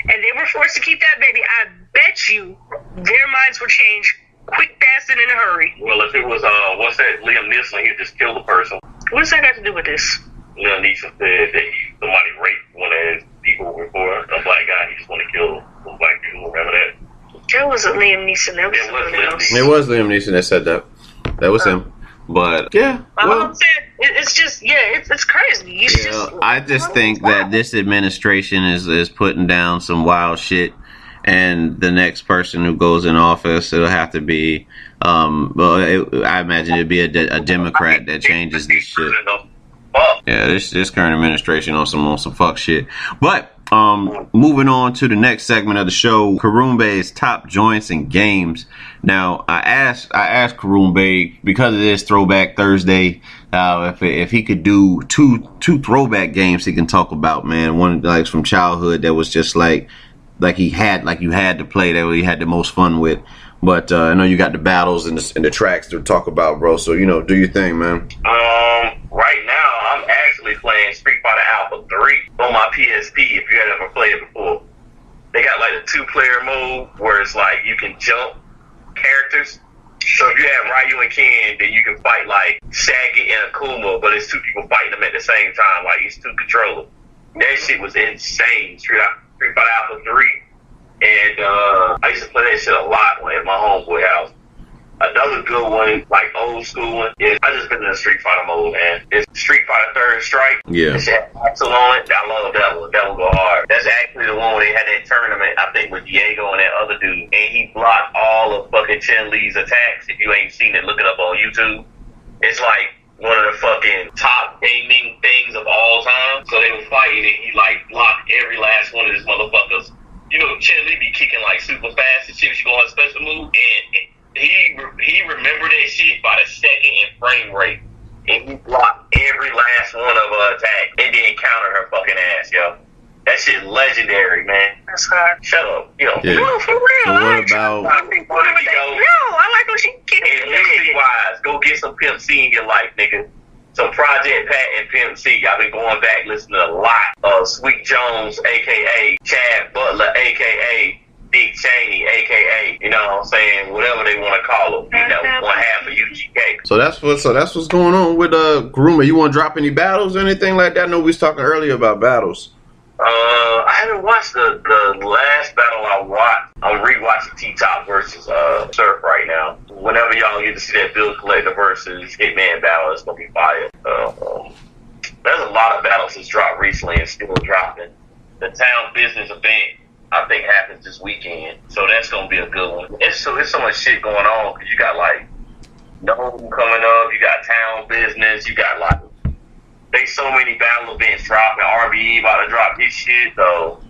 Speaker 2: and they were forced to keep that baby, I bet you their minds would change quick, fast, and in a hurry.
Speaker 3: Well, if it was, what's that, Liam Neeson, he'd just kill the person.
Speaker 2: What does that have to do with this?
Speaker 3: Liam Neeson said that somebody raped one of his people before, a black guy, he just want to kill some black people, remember that?
Speaker 2: That wasn't Liam Neeson, that was someone else.
Speaker 1: It was Liam Neeson that said that. That was him. But yeah, well,
Speaker 2: I'm saying, it's just, it's crazy.
Speaker 1: I just think that this administration is putting down some wild shit, and the next person who goes in office, it'll have to be, I imagine it'd be a Democrat that changes this shit. Yeah, this current administration on some fuck shit. But moving on to the next segment of the show, Karumbe's top joints and games. Now, I asked Karumbe, because it is Throwback Thursday, if he could do two throwback games he can talk about, man. One like from childhood that was just like you had to play, that he had the most fun with. But I know you got the battles and the tracks to talk about, bro. So do your thing, man.
Speaker 3: Right now I'm actually playing Street Fighter Alpha 3 on my PSP. If you had ever played it before, they got like a 2-player mode where it's like you can jump characters. So if you have Ryu and Ken, then you can fight like Shaggy and Akuma, but it's two people fighting them at the same time, like it's two controllers. That shit was insane. Street Fighter Alpha 3. And I used to play that shit a lot at my homeboy house. Another good one, like old school one, is I just been in the Street Fighter mode, man. It's Street Fighter Third Strike.
Speaker 1: Yeah.
Speaker 3: It had Axel on it. I love that one. That one go hard. That's actually the one where they had that tournament, I think, with Diego and that other dude. And he blocked all of fucking Chun-Li's attacks. If you ain't seen it, look it up on YouTube. It's like one of the fucking top gaming things of all time. So they were fighting and he like blocked every last one of his motherfuckers. Chun-Li be kicking like super fast and shit. She go on a special move, and he remembered that shit by the second and frame rate, and he blocked every last one of her attacks, and then countered her fucking ass, yo. That shit legendary, man.
Speaker 2: That's hard.
Speaker 3: Shut up,
Speaker 1: Yeah.
Speaker 2: No, for real.
Speaker 1: So what about?
Speaker 2: No, I like when she kicks
Speaker 3: And music-wise, go get some Pimp C in your life, nigga. Some Project Pat and Pimp C. I've been going back listening to a lot of Sweet Jones, a.k.a. Chad Butler, a.k.a. Dick Cheney, a.k.a. You know what I'm saying? Whatever they want to call him. One half of UGK.
Speaker 1: So that's what's going on with Karuma. You want to drop any battles or anything like that? I know we was talking earlier about battles.
Speaker 3: I haven't watched the last battle I watched. I'm rewatching T-Top versus Surf right now. Whenever y'all get to see that Bill Collector versus Hitman battle, it's gonna be fire. There's a lot of battles that's dropped recently and still dropping. The Town Business event, I think, happens this weekend, so that's gonna be a good one. It's so much shit going on because you got like Gnome coming up, you got Town Business, you got like They so many battle events dropping. RBE about to drop his shit, so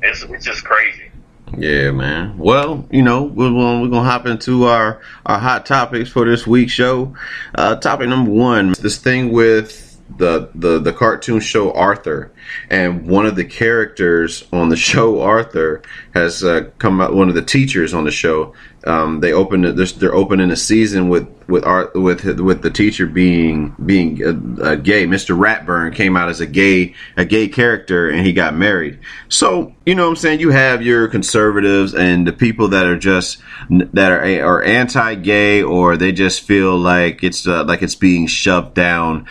Speaker 3: it's just crazy.
Speaker 1: Yeah, man. Well, we're gonna hop into our hot topics for this week's show. Topic number one: this thing with the cartoon show Arthur, and one of the characters on the show Arthur has come out. One of the teachers on the show, they're opening the season with the teacher being gay. Mr. Ratburn came out as a gay character, and he got married. So you know what I'm saying, you have your conservatives and the people that are anti-gay, or they just feel like it's being shoved down,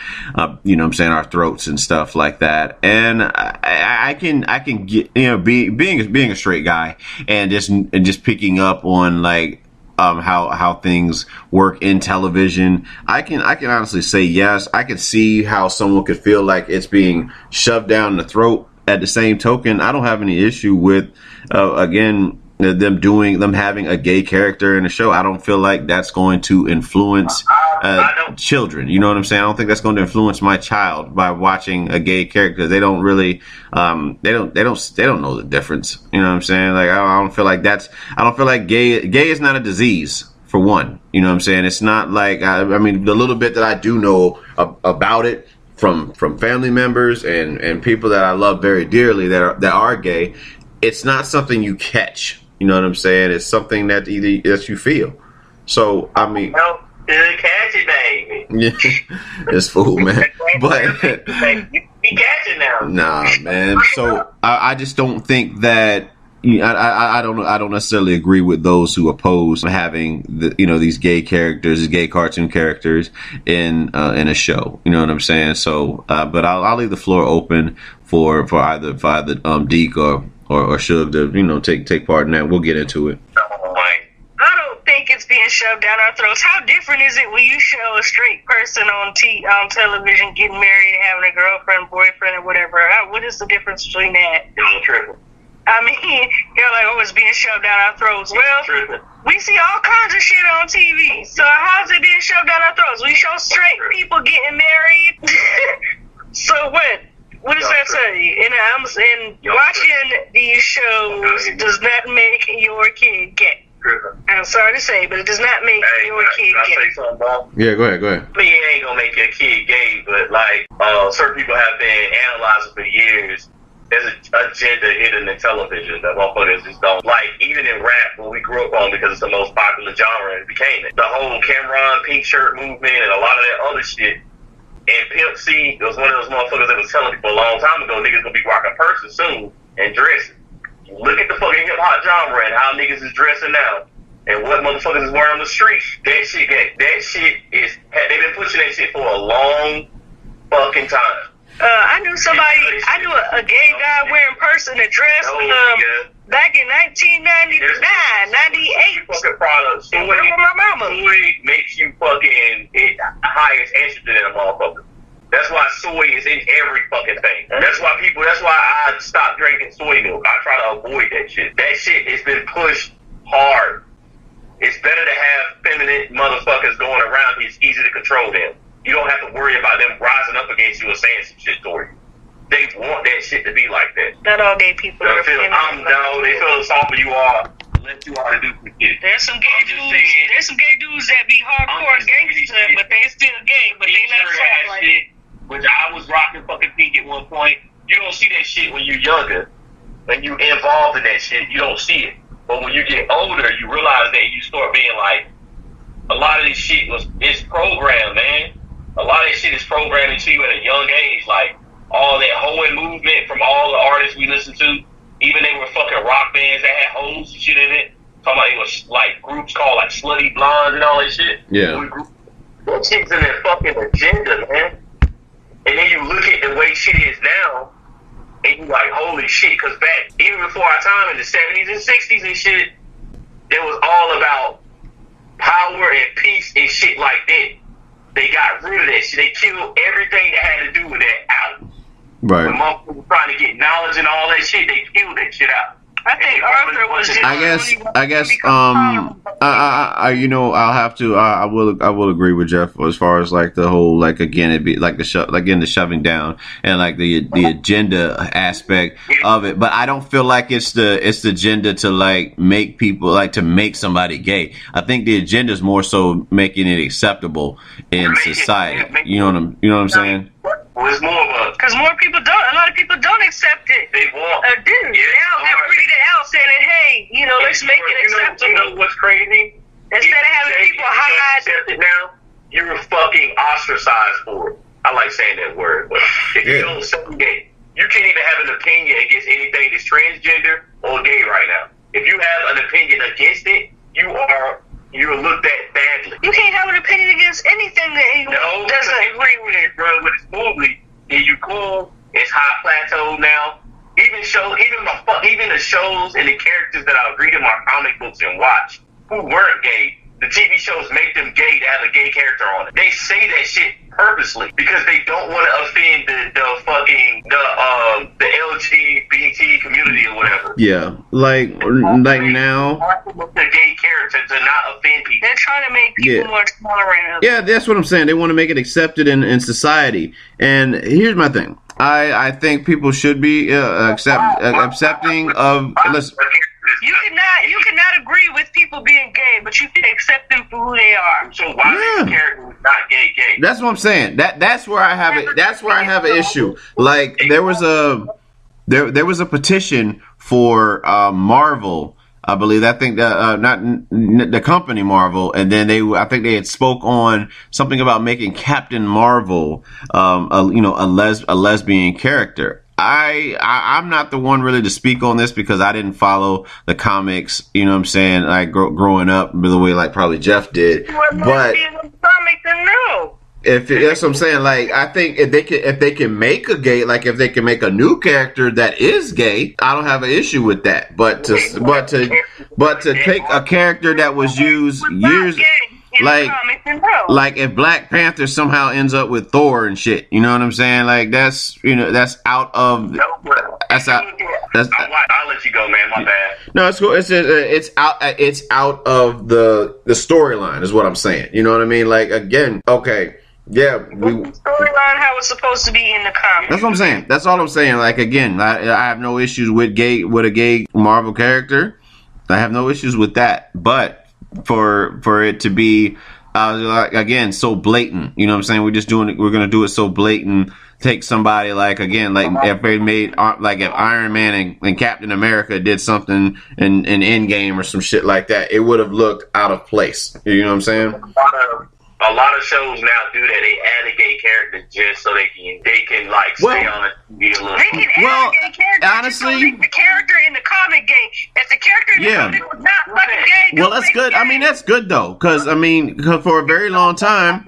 Speaker 1: you know what I'm saying, our throats and stuff like that. And I can get, being a straight guy and just picking up on like how things work in television. I can honestly say yes. I can see how someone could feel like it's being shoved down the throat. At the same token, I don't have any issue with them having a gay character in the show. I don't feel like that's going to influence children. You know what I'm saying? I don't think that's going to influence my child by watching a gay character. They don't really, they don't know the difference. You know what I'm saying? Like, I don't feel like gay is not a disease, for one. You know what I'm saying? It's not like, I mean, the little bit that I do know about it from family members and people that I love very dearly that are gay, it's not something you catch. You know what I'm saying? It's something that you feel. So I mean,
Speaker 3: well, catch it, baby.
Speaker 1: Yeah, it's fool, man. But
Speaker 3: you be catching now.
Speaker 1: Nah, man. So I just don't think that. I don't necessarily agree with those who oppose having these gay characters, these gay cartoon characters in a show. You know what I'm saying? So, but I'll leave the floor open for either Deke or Shugga to take part in that. We'll get into it.
Speaker 2: I don't think it's being shoved down our throats. How different is it when you show a straight person on television getting married and having a girlfriend, boyfriend, or whatever? What is the difference between that? I mean, you're like, oh, it's being shoved down our throats. Well, we see all kinds of shit on TV. So how's it being shoved down our throats? We show straight people getting married. So what? What does that say? And watching these shows does not make your kid gay. I'm sorry to say, but it does not make your kid gay.
Speaker 3: Can I say something, Bob?
Speaker 1: Yeah, go ahead.
Speaker 3: But it ain't gonna make your kid gay, but like certain people have been analyzing for years. There's an agenda hidden in television that motherfuckers just don't like. Even in rap, when we grew up on, because it's the most popular genre, it became it. The whole Cameron pink shirt movement and a lot of that other shit. And Pimp C was one of those motherfuckers that was telling people a long time ago, niggas gonna be rocking purses soon and dressing. Look at the fucking hip hop genre and how niggas is dressing now. And what motherfuckers is wearing on the street. That shit is, they've been pushing that shit for a long fucking time.
Speaker 2: I knew a gay guy wearing person and dress back in 1999, 98.
Speaker 3: Fucking products.
Speaker 2: With my mama.
Speaker 3: Soy makes you fucking highest estrogen in a motherfucker. That's why soy is in every fucking thing. That's why I stopped drinking soy milk. I try to avoid that shit. That shit has been pushed hard. It's better to have feminine motherfuckers going around. It's easy to control them. You don't have to worry about them rising up against you or saying some shit to you. They want that shit to be like that.
Speaker 2: Not all gay people are feminine.
Speaker 3: They feel as soft as you are. Let you ought to do some shit.
Speaker 2: There's some gay dudes that be hardcore gangster, but they still gay, but they not soft like
Speaker 3: shit. Which I was rocking fucking pink at one point. You don't see that shit when you're younger. When you involved in that shit, you don't see it. But when you get older, you realize that you start being like, a lot of this shit is programmed, man. A lot of this shit is programmed into you at a young age. Like, all that hoeing movement from all the artists we listen to, even they were fucking rock bands that had hoes and shit in it. Talking about it was like groups called like Slutty Blondes and all that shit.
Speaker 1: Yeah.
Speaker 3: That shit's in their fucking agenda, man. And then you look at the way shit is now, and you like, holy shit, because back, even before our time in the 70s and 60s and shit, it was all about power and peace and shit like that. They got rid of that shit. They killed everything that had to do with that out.
Speaker 1: Right.
Speaker 3: When motherfuckers were trying to get knowledge and all that shit, they killed that shit out.
Speaker 2: I think Arthur was just.
Speaker 1: I guess. You know, I'll have to. I will agree with Jeff as far as like the whole, like, again, it'd be like the shoving down and like the agenda aspect of it. But I don't feel like it's the agenda to like make people like to make somebody gay. I think the agenda is more so making it acceptable in society. You know what I'm saying?
Speaker 3: Was more of a,
Speaker 2: because more people don't. A lot of people don't accept it.
Speaker 3: They want.
Speaker 2: Didn't. Now they're reading it out, saying that, hey, you know, let's make it acceptable.
Speaker 3: You know what's crazy?
Speaker 2: Instead of having people hide.
Speaker 3: Accept it now, you're fucking ostracized for it. I like saying that word, but if you don't say gay, you can't even have an opinion against anything that's transgender or gay right now. If you have an opinion against it, you're looked at badly.
Speaker 2: You can't have an opinion against anything that anyone doesn't agree with.
Speaker 3: Bro, with this movie, you cool. It's high plateau now. Even the shows and the characters that I read in my comic books and watch who weren't gay, the TV shows make them gay to have a gay character on it. They say that shit purposely because they don't want to offend the LGBT community or whatever.
Speaker 1: Yeah, like now.
Speaker 3: The gay character to not offend people.
Speaker 2: They're trying to make people more tolerant.
Speaker 1: Yeah, that's what I'm saying. They want to make it accepted in society. And here's my thing. I think people should be accepting of. Listen,
Speaker 2: you cannot agree with people being gay, but you can accept them for who they are.
Speaker 3: So why is character not gay?
Speaker 1: That's what I'm saying. That's where I have it. That's where I have an issue. Like there was a petition for Marvel. I believe not the company Marvel, and then I think they had spoke on something about making Captain Marvel, a lesbian character. I'm not the one really to speak on this because I didn't follow the comics, you know what I'm saying, like growing up the way like probably Jeff did. But that's what I'm saying. Like I think if they can make a gay, like if they can make a new character that is gay, I don't have an issue with that. But to take a character that was used years. Like if Black Panther somehow ends up with Thor and shit, you know what I'm saying? Like that's out of
Speaker 3: I'll let you go, man. My bad.
Speaker 1: No, it's cool. It's out of the storyline is what I'm saying. You know what I mean? Like again, okay. Yeah,
Speaker 2: storyline how it's supposed to be in the comics.
Speaker 1: That's what I'm saying. That's all I'm saying. Like again, I have no issues with a gay Marvel character. I have no issues with that, but for it to be again so blatant, you know what I'm saying? We're gonna do it so blatant. Take somebody like if they made like if Iron Man and Captain America did something in Endgame or some shit like that, it would have looked out of place. You know what I'm saying?
Speaker 3: A lot of shows now do that. They add a gay character just so they can like stay on the TV a little.
Speaker 2: They can add a gay character. Honestly, the character in the comic gay. If the character in the comic was not fucking gay,
Speaker 1: well, that's good. Gay. I mean, that's good though, because for a very long time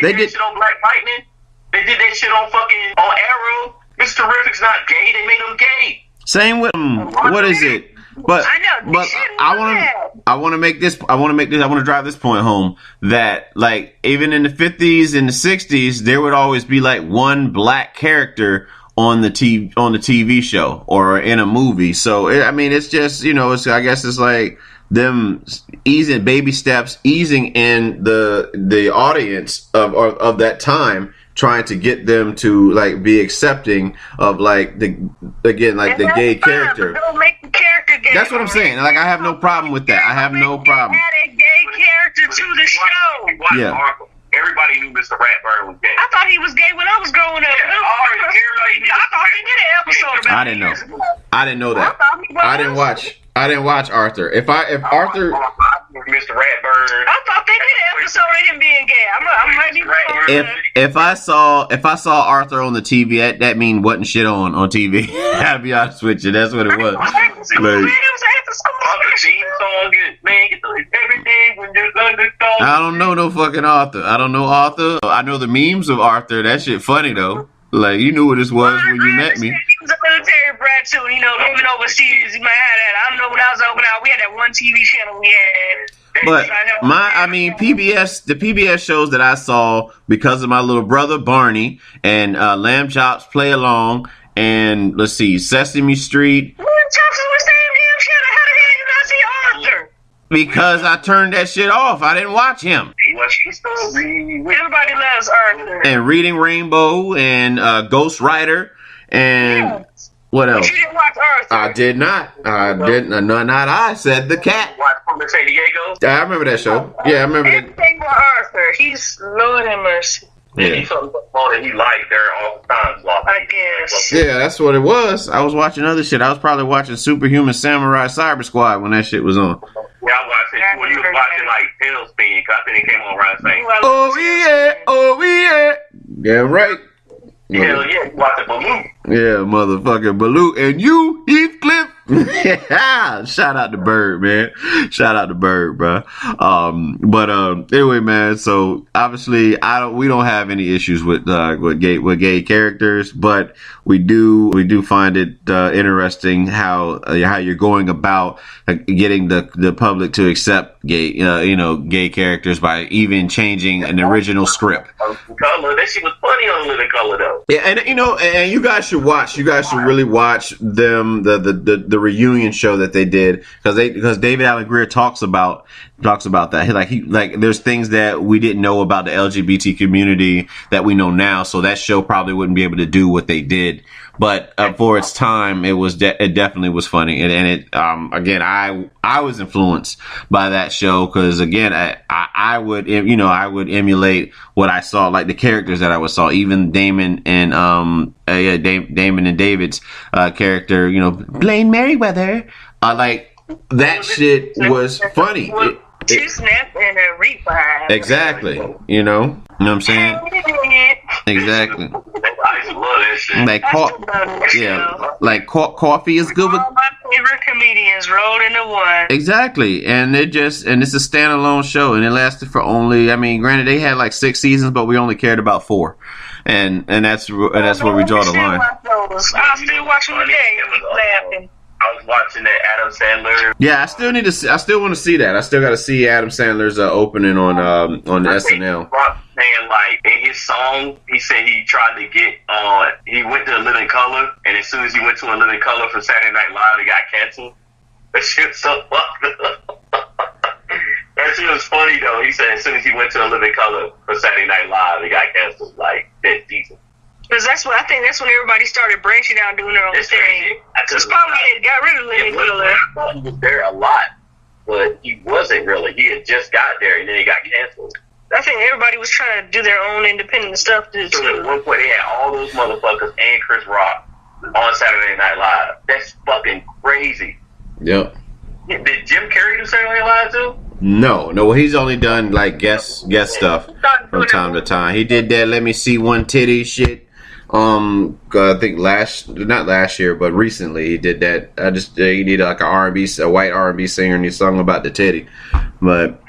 Speaker 3: they did shit on Black Lightning. They did that shit on Arrow. Mr. Terrific's not gay. They made him gay.
Speaker 1: Same with what is it? But I want to drive this point home that like even in the 50s and the 60s there would always be like one black character on the TV show or in a movie. So it's just I guess it's like them easing baby steps, easing in the audience of that time, trying to get them to like be accepting of like the gay character.
Speaker 2: Don't make the character gay.
Speaker 1: That's what I'm saying. Like I have no problem with that. I have no problem.
Speaker 2: Add a gay character to the show.
Speaker 3: Yeah. Everybody knew Mr. Ratburn was gay.
Speaker 2: I thought he was gay when I was growing up. I thought he did an episode about it.
Speaker 1: I didn't know that. I didn't watch Arthur. If Arthur,
Speaker 3: Mr. Ratburn.
Speaker 2: I thought they did an episode of him being gay. I'm ready.
Speaker 1: If I saw Arthur on the TV, that mean wasn't shit on TV. I'll be honest with you. That's what it was. I don't know no fucking Arthur. I don't know Arthur. I know the memes of Arthur. That shit funny though. Like you knew what this was when you met me.
Speaker 2: He was a military brat too. Living overseas. He might have that. I don't know when I was over there. We had that one TV channel we had.
Speaker 1: But the PBS shows that I saw because of my little brother Barney and Lamb Chops Play Along and let's see, Sesame Street.
Speaker 2: Lamb Chops was staying
Speaker 1: Because I turned that shit off. I didn't watch him.
Speaker 2: Everybody loves Arthur.
Speaker 1: And Reading Rainbow and Ghost Rider and what else?
Speaker 2: But you didn't watch Arthur.
Speaker 1: I did not. I didn't. No, not I. Said the cat.
Speaker 3: Watch from San Diego.
Speaker 1: I remember that show. Yeah, I remember that.
Speaker 2: Everything with Arthur. He's Lord have mercy.
Speaker 3: Yeah. He's something that he liked there all the time.
Speaker 2: I guess.
Speaker 1: Yeah, that's what it was. I was watching other shit. I was probably watching Superhuman Samurai Cyber Squad when that shit was on.
Speaker 3: Yeah, I watched it when you was watching like Tailspin, because I think it came on around the same.
Speaker 1: Oh yeah, oh yeah. Yeah, right.
Speaker 3: Hell yeah, you watching Baloo.
Speaker 1: Yeah, motherfucking Baloo. And you, Heathcliff. Shout out to Bird, man. Shout out to Bird, bro. Anyway, man. So obviously, we don't have any issues with gay characters, but we do find it interesting how you're going about getting the public to accept gay characters by even changing an original script.
Speaker 3: Color, that shit was funny on Living Color though.
Speaker 1: Yeah, and you guys should watch. You guys should really watch them the reunion show that they did because David Alan Grier talks about that. There's things that we didn't know about the LGBT community that we know now. So that show probably wouldn't be able to do what they did. But for its time, it definitely was funny, and it again I was influenced by that show because again I would emulate what I saw, like the characters that I saw, even Damon and Damon and David's character, Blaine Merriweather, like that shit was funny.
Speaker 2: Two snaps and a revive.
Speaker 1: Exactly. You know what I'm saying? Exactly.
Speaker 3: I used to love that shit.
Speaker 1: Like coffee is good with
Speaker 2: all my favorite comedians rolled into one.
Speaker 1: Exactly. And it's a standalone show, and it lasted for only, granted they had like 6 seasons, but we only cared about 4. And that's where we draw the line.
Speaker 2: I'll still watch them today. Laughing.
Speaker 3: I was watching that Adam Sandler.
Speaker 1: Yeah, I still want to see that. I still got to see Adam Sandler's opening on SNL.
Speaker 3: Saying like in his song, he said he tried to get on. He went to A Living Color, and as soon as he went to A Living Color for Saturday Night Live, it got canceled. That shit was so fucked up. That shit was funny though. He said as soon as he went to A Living Color for Saturday Night Live, it got canceled like that season.
Speaker 2: Because that's when everybody started branching out and doing their own thing. That's probably they got rid of Living Color.
Speaker 3: He was there a lot, but he wasn't really. He had just got there, and then he got canceled.
Speaker 2: I think everybody was trying to do their own independent stuff too.
Speaker 3: So at one point, they had all those motherfuckers and Chris Rock on Saturday Night Live. That's fucking crazy.
Speaker 1: Yep.
Speaker 3: Did Jim Carrey do Saturday Night Live too?
Speaker 1: No, he's only done like guest stuff from time to time. He did that Let Me See One Titty shit. I think not last year, but recently he did that. He needed like a white R&B singer, and he sung about the titty. But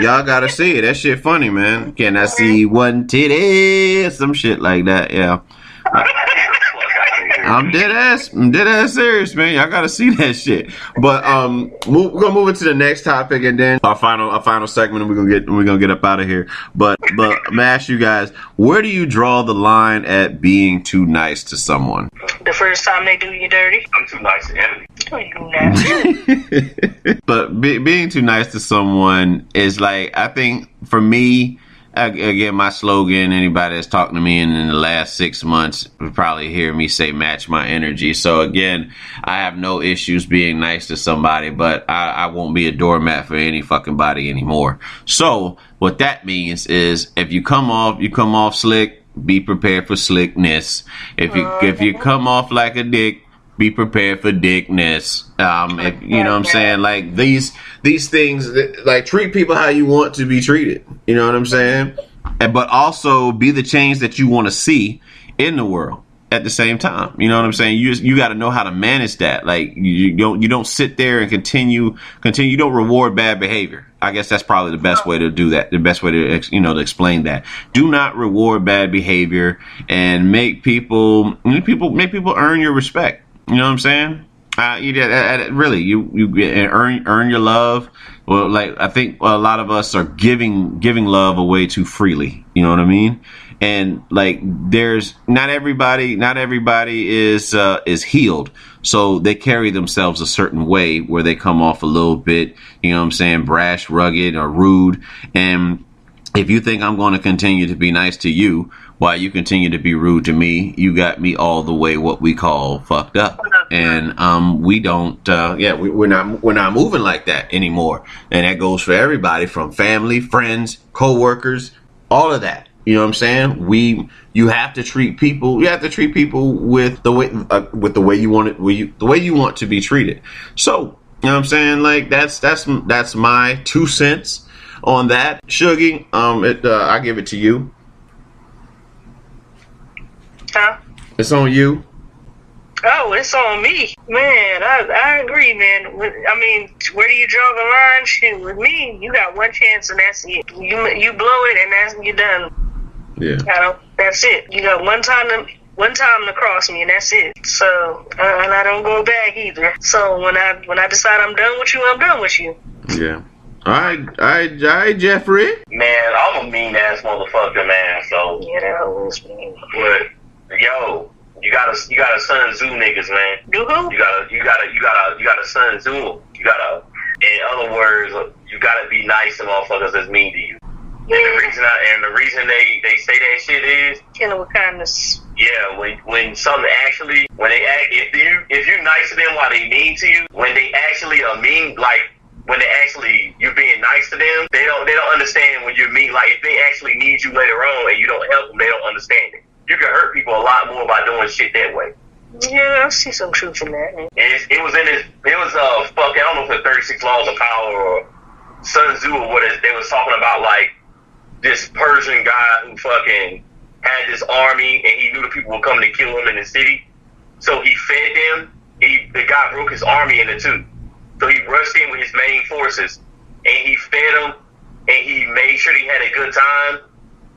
Speaker 1: y'all gotta see it. That shit funny, man. Can I see one titty? Some shit like that. Yeah. I'm dead ass serious, man. Y'all gotta see that shit. But we're gonna move into the next topic, and then our final segment, and we're gonna get up out of here. But I'm gonna ask you guys, where do you draw the line at being too nice to someone?
Speaker 2: The first time they do you dirty.
Speaker 3: I'm too nice to enemy.
Speaker 1: But being too nice to someone is like, I think for me. Again, my slogan, anybody that's talking to me in the last 6 months would probably hear me say match my energy. So again, I have no issues being nice to somebody, but I won't be a doormat for any fucking body anymore. So what that means is if you come off slick, be prepared for slickness. If you come off like a dick, be prepared for dickness. If, you know what I'm saying? Like these things, like treat people how you want to be treated. You know what I'm saying? But also be the change that you want to see in the world at the same time. You know what I'm saying? You got to know how to manage that. Like you don't sit there and continue. You don't reward bad behavior. I guess that's probably the best way to do that. The best way to to explain that. Do not reward bad behavior and make people earn your respect. You know what I'm saying? Really, you earn your love. Well, like I think a lot of us are giving love away too freely. You know what I mean? and like there's not everybody is healed, so they carry themselves a certain way where they come off a little bit, you know what I'm saying, brash, rugged, or rude. And if you think I'm going to continue to be nice to you while you continue to be rude to me, you got me all the way what we call fucked up. And we don't we're not moving like that anymore. And that goes for everybody, from family, friends, co-workers, all of that. You know what I'm saying? You have to treat people with the way you want it, the way you want to be treated. So, you know what I'm saying? Like that's my 2 cents on that. Shuggy, I give it to you.
Speaker 2: Huh?
Speaker 1: It's on you.
Speaker 2: Oh, it's on me. Man, I agree, man. I mean, where do you draw the line? Shit, with me, you got one chance and that's it. You blow it and you're done.
Speaker 1: Yeah.
Speaker 2: That's it. You got one time to cross me and that's it. So, and I don't go back either. So when I decide I'm done with you, I'm done with you.
Speaker 1: Yeah. All right, Jeffrey.
Speaker 3: Man, I'm a mean ass motherfucker, man. So
Speaker 2: Yeah, that always mean.
Speaker 3: but yo, you gotta Sun Tzu niggas, man.
Speaker 2: Do who?
Speaker 3: You gotta Sun Tzu. You gotta, in other words, you gotta be nice to motherfuckers that's mean to you. And the reason they say that shit is
Speaker 2: Killing with kindness.
Speaker 3: yeah, when something actually, when they act, if you nice to them while they mean to you, when they actually are mean, like when they actually you being nice to them, they don't understand when you're mean. Like if they actually need you later on and you don't help them, they don't understand it. You can hurt people a lot more by doing shit that way.
Speaker 2: Yeah, I see some truth in that.
Speaker 3: And it was fucking, I don't know if it's 36 Laws of Power or Sun Tzu or what they was talking about, like this Persian guy who fucking had this army and he knew the people were coming to kill him in the city. So he fed them. The guy broke his army into two. So he rushed in with his main forces and he fed them and he made sure he had a good time.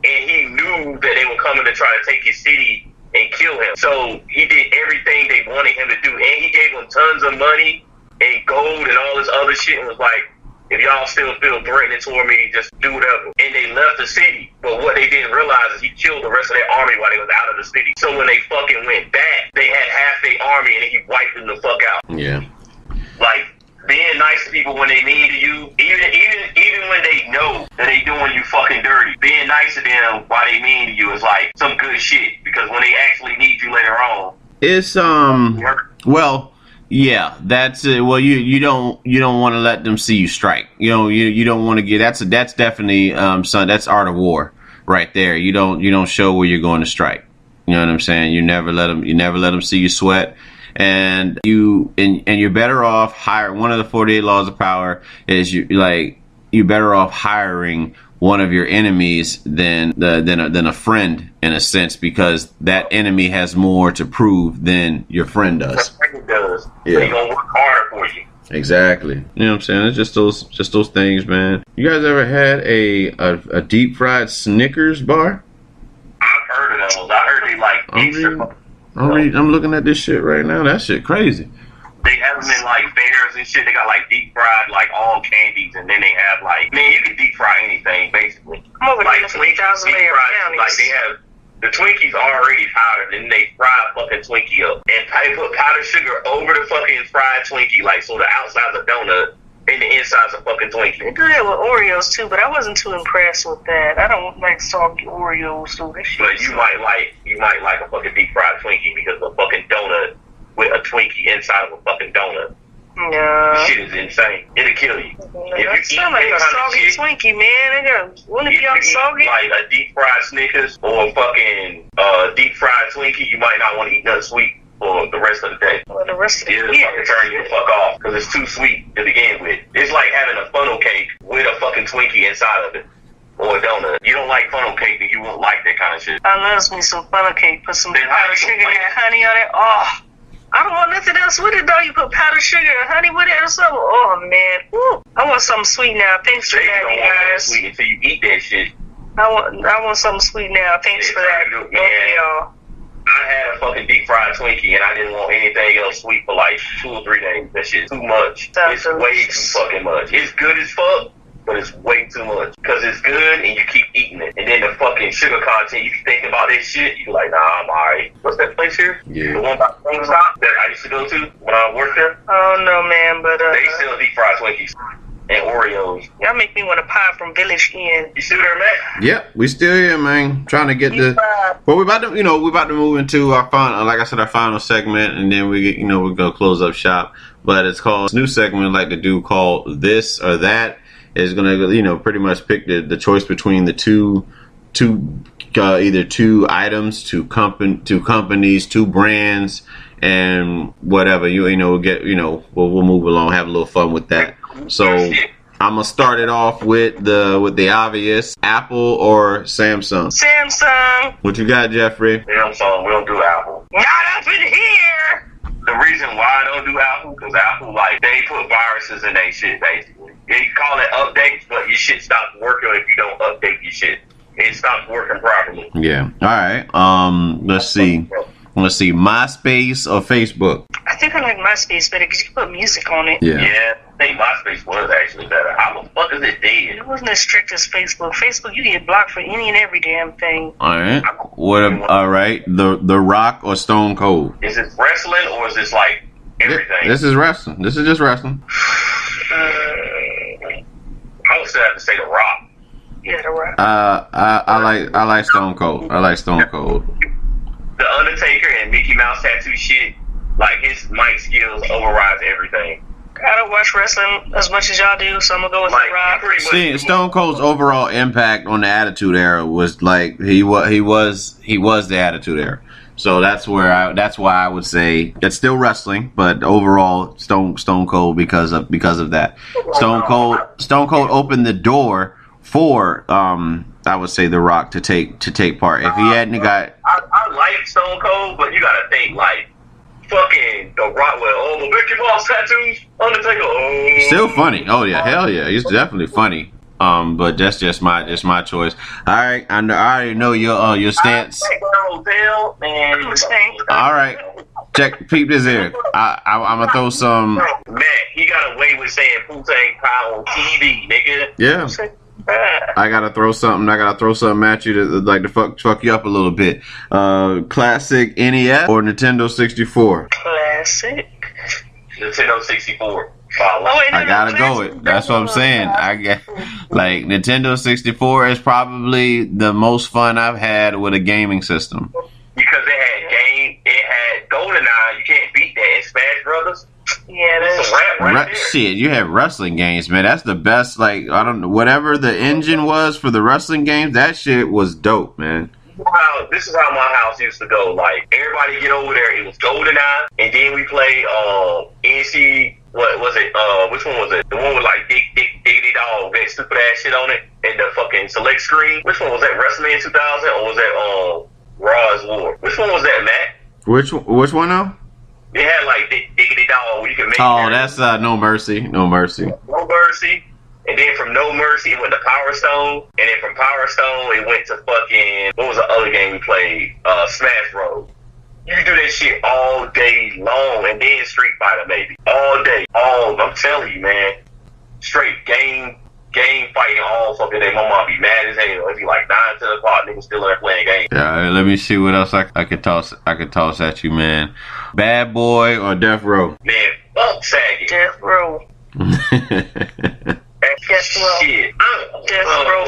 Speaker 3: And he knew that they were coming to try to take his city and kill him. So he did everything they wanted him to do. And he gave them tons of money and gold and all this other shit and was like, if y'all still feel threatening toward me, just do whatever. And they left the city. But what they didn't realize is he killed the rest of their army while they was out of the city. So when they fucking went back, they had half their army and he wiped them the fuck out.
Speaker 1: Yeah.
Speaker 3: Like, being nice to people when they mean to you, even when they know that they doing you fucking dirty, being nice to them while they mean to you is like some good shit, because when they actually need you later on,
Speaker 1: it's well, yeah, that's well, you don't want to let them see you strike. You don't want to get that's definitely son, that's art of war right there. You don't show where you're going to strike. You know what I'm saying? You never let them see you sweat. And you're better off hiring. One of the 48 laws of power is you're better off hiring one of your enemies than a friend, in a sense, because that enemy has more to prove than your friend does.
Speaker 3: Yeah. So he's gonna work harder for you.
Speaker 1: Exactly. You know what I'm saying? It's just those things, man. You guys ever had a deep fried Snickers bar?
Speaker 3: I've heard of those. I heard they like
Speaker 1: I'm looking at this shit right now. That shit crazy.
Speaker 3: They have them in like fairs and shit. They got like deep fried like all candies, and then they have like, man, you can deep fry anything basically.
Speaker 2: I'm over
Speaker 3: like
Speaker 2: here for
Speaker 3: Twinkies,
Speaker 2: 3,000
Speaker 3: deep
Speaker 2: layer
Speaker 3: fried,
Speaker 2: brownies.
Speaker 3: like they have the Twinkies already powdered, and they fry a fucking Twinkie up, and they put powdered sugar over the fucking fried Twinkie, like so the outside's a donut and the inside's a fucking Twinkie.
Speaker 2: They do that with Oreos too, but I wasn't too impressed with that. I don't like soggy Oreos, so that shit.
Speaker 3: But you might like a fucking deep fried Twinkie because of a fucking donut with a Twinkie inside of a fucking donut.
Speaker 2: No.
Speaker 3: This shit is insane. It'll kill you.
Speaker 2: That sound like a soggy Twinkie, man. Wouldn't it be all soggy?
Speaker 3: Like a deep fried Snickers or a fucking deep fried Twinkie, you might not want to eat nothing sweet for the rest of the day.
Speaker 2: Well, the rest of the
Speaker 3: It'll
Speaker 2: year.
Speaker 3: fucking turn you the fuck off because it's too sweet to begin with. It's like having a funnel cake with a fucking Twinkie inside of it. Or a donut. You don't like funnel cake, then you won't like that kind of shit.
Speaker 2: I loves me some funnel cake. Put some
Speaker 3: Then
Speaker 2: powdered sugar and honey on it. Oh, I don't want nothing else with it though. You put powdered sugar and honey with it or something. Oh man, woo. I want something sweet now. Thanks for
Speaker 3: You
Speaker 2: that,
Speaker 3: don't
Speaker 2: you
Speaker 3: want that
Speaker 2: guys.
Speaker 3: sweet until you eat that shit.
Speaker 2: I want something sweet now. Thanks for that, both of y'all.
Speaker 3: I had a fucking deep fried Twinkie and I didn't want anything else sweet for like 2 or 3 days. That shit's too much.
Speaker 2: Sounds
Speaker 3: It's way
Speaker 2: delicious.
Speaker 3: too fucking much. It's good as fuck, but it's way too much. Because it's good and you keep eating it. And then the fucking fucking Shugga content, you be thinking about this shit, you be like, nah, I'm alright. What's that place here?
Speaker 1: Yeah.
Speaker 3: The one by GameStop that I used to go to when I worked there?
Speaker 2: I don't know, man, but
Speaker 3: They sell deep fried Twinkies and Oreos.
Speaker 2: y'all make me want to pie from Village Inn.
Speaker 3: You still there, Matt?
Speaker 1: Yep, we still here, man. Trying to get the. Well, we're about to move into our final, like I said, our final segment, and then we get, we're gonna close up shop. But it's called this new segment I like to do called This or That. Is gonna pretty much pick the choice between the two either two items, two companies, two brands, and whatever we'll get. We'll move along, have a little fun with that. So I'm gonna start it off with the obvious: Apple or Samsung.
Speaker 2: Samsung.
Speaker 1: What you got, Jeffrey?
Speaker 3: Samsung, we don't do Apple.
Speaker 2: Not up in here.
Speaker 3: The reason why I don't do Apple, because Apple, they put viruses in their shit, basically. They call it updates, but your shit stops working if you don't update your shit. It stops working properly.
Speaker 1: Yeah. All right. Let's see. MySpace or Facebook?
Speaker 2: I think I like MySpace better because you can put music on it.
Speaker 3: Yeah. I think MySpace was actually better. How the fuck is it dead?
Speaker 2: It wasn't as strict as Facebook. Facebook, you get blocked for any and every damn thing.
Speaker 1: All right. All right. The Rock or Stone Cold?
Speaker 3: Is it wrestling or is this like everything?
Speaker 1: This is wrestling. This is just wrestling.
Speaker 3: I would still have to say The Rock.
Speaker 2: Yeah, The Rock.
Speaker 1: I like Stone Cold. I like Stone Cold.
Speaker 3: The Undertaker and Mickey Mouse tattoo shit, like his mic skills overrides everything.
Speaker 2: I don't watch wrestling as much as y'all do, so I'm gonna go with The Rock.
Speaker 1: See, Stone Cold's overall impact on the Attitude Era was like he was the Attitude Era. So that's why I would say it's still wrestling, but overall Stone Cold because of that. Stone Cold opened the door for I would say The Rock to take part. If he hadn't got,
Speaker 3: I like Stone Cold, but you gotta think like fucking The Rock with all the Mickey Mouse tattoos, Undertaker.
Speaker 1: Still funny. Oh yeah, hell yeah, he's definitely funny. But that's just my choice. All right, I already know your stance.
Speaker 3: Hotel, man.
Speaker 1: All right, peep this here. I'm gonna throw some.
Speaker 3: Man, he got away with saying Wu-Tang Power on TV, nigga.
Speaker 1: Yeah. I gotta throw something at you to fuck you up a little bit. Classic NES or Nintendo 64?
Speaker 2: Classic.
Speaker 3: Nintendo 64.
Speaker 1: I gotta go with. That's what I'm saying. I get Nintendo 64 is probably the most fun I've had with a gaming system.
Speaker 3: Because it had GoldenEye. You can't beat that in Smash Brothers.
Speaker 2: Yeah, that's
Speaker 3: a rap right there.
Speaker 1: Shit, you have wrestling games, man. That's the best. I don't know, whatever the engine was for the wrestling games, that shit was dope, man.
Speaker 3: This is how my house used to go. Everybody get over there. It was GoldenEye, and then we played NC. What was it? Which one was it? The one with Diggity Dog, that stupid ass shit on it, and the fucking select screen. Which one was that? WrestleMania 2000 or was that Raw's War? Which one was that, Matt?
Speaker 1: Which one now?
Speaker 3: It had Diggity Dog where you can make.
Speaker 1: Oh, that's No Mercy. No Mercy.
Speaker 3: No Mercy. And then from No Mercy, it went to Power Stone. And then from Power Stone, it went to fucking, what was the other game we played? Smash Bros. You can do that shit all day long. And then Street Fighter, maybe. All day. I'm telling you, man. Straight game fighting all fucking day. My mom be mad as hell. It'd be 9 to the o'clock, niggas still in there playing games.
Speaker 1: Yeah, let me see what else I could toss at you, man. Bad Boy or Death Row?
Speaker 3: Man, fuck Saggy.
Speaker 2: Death Row.
Speaker 3: Shit. To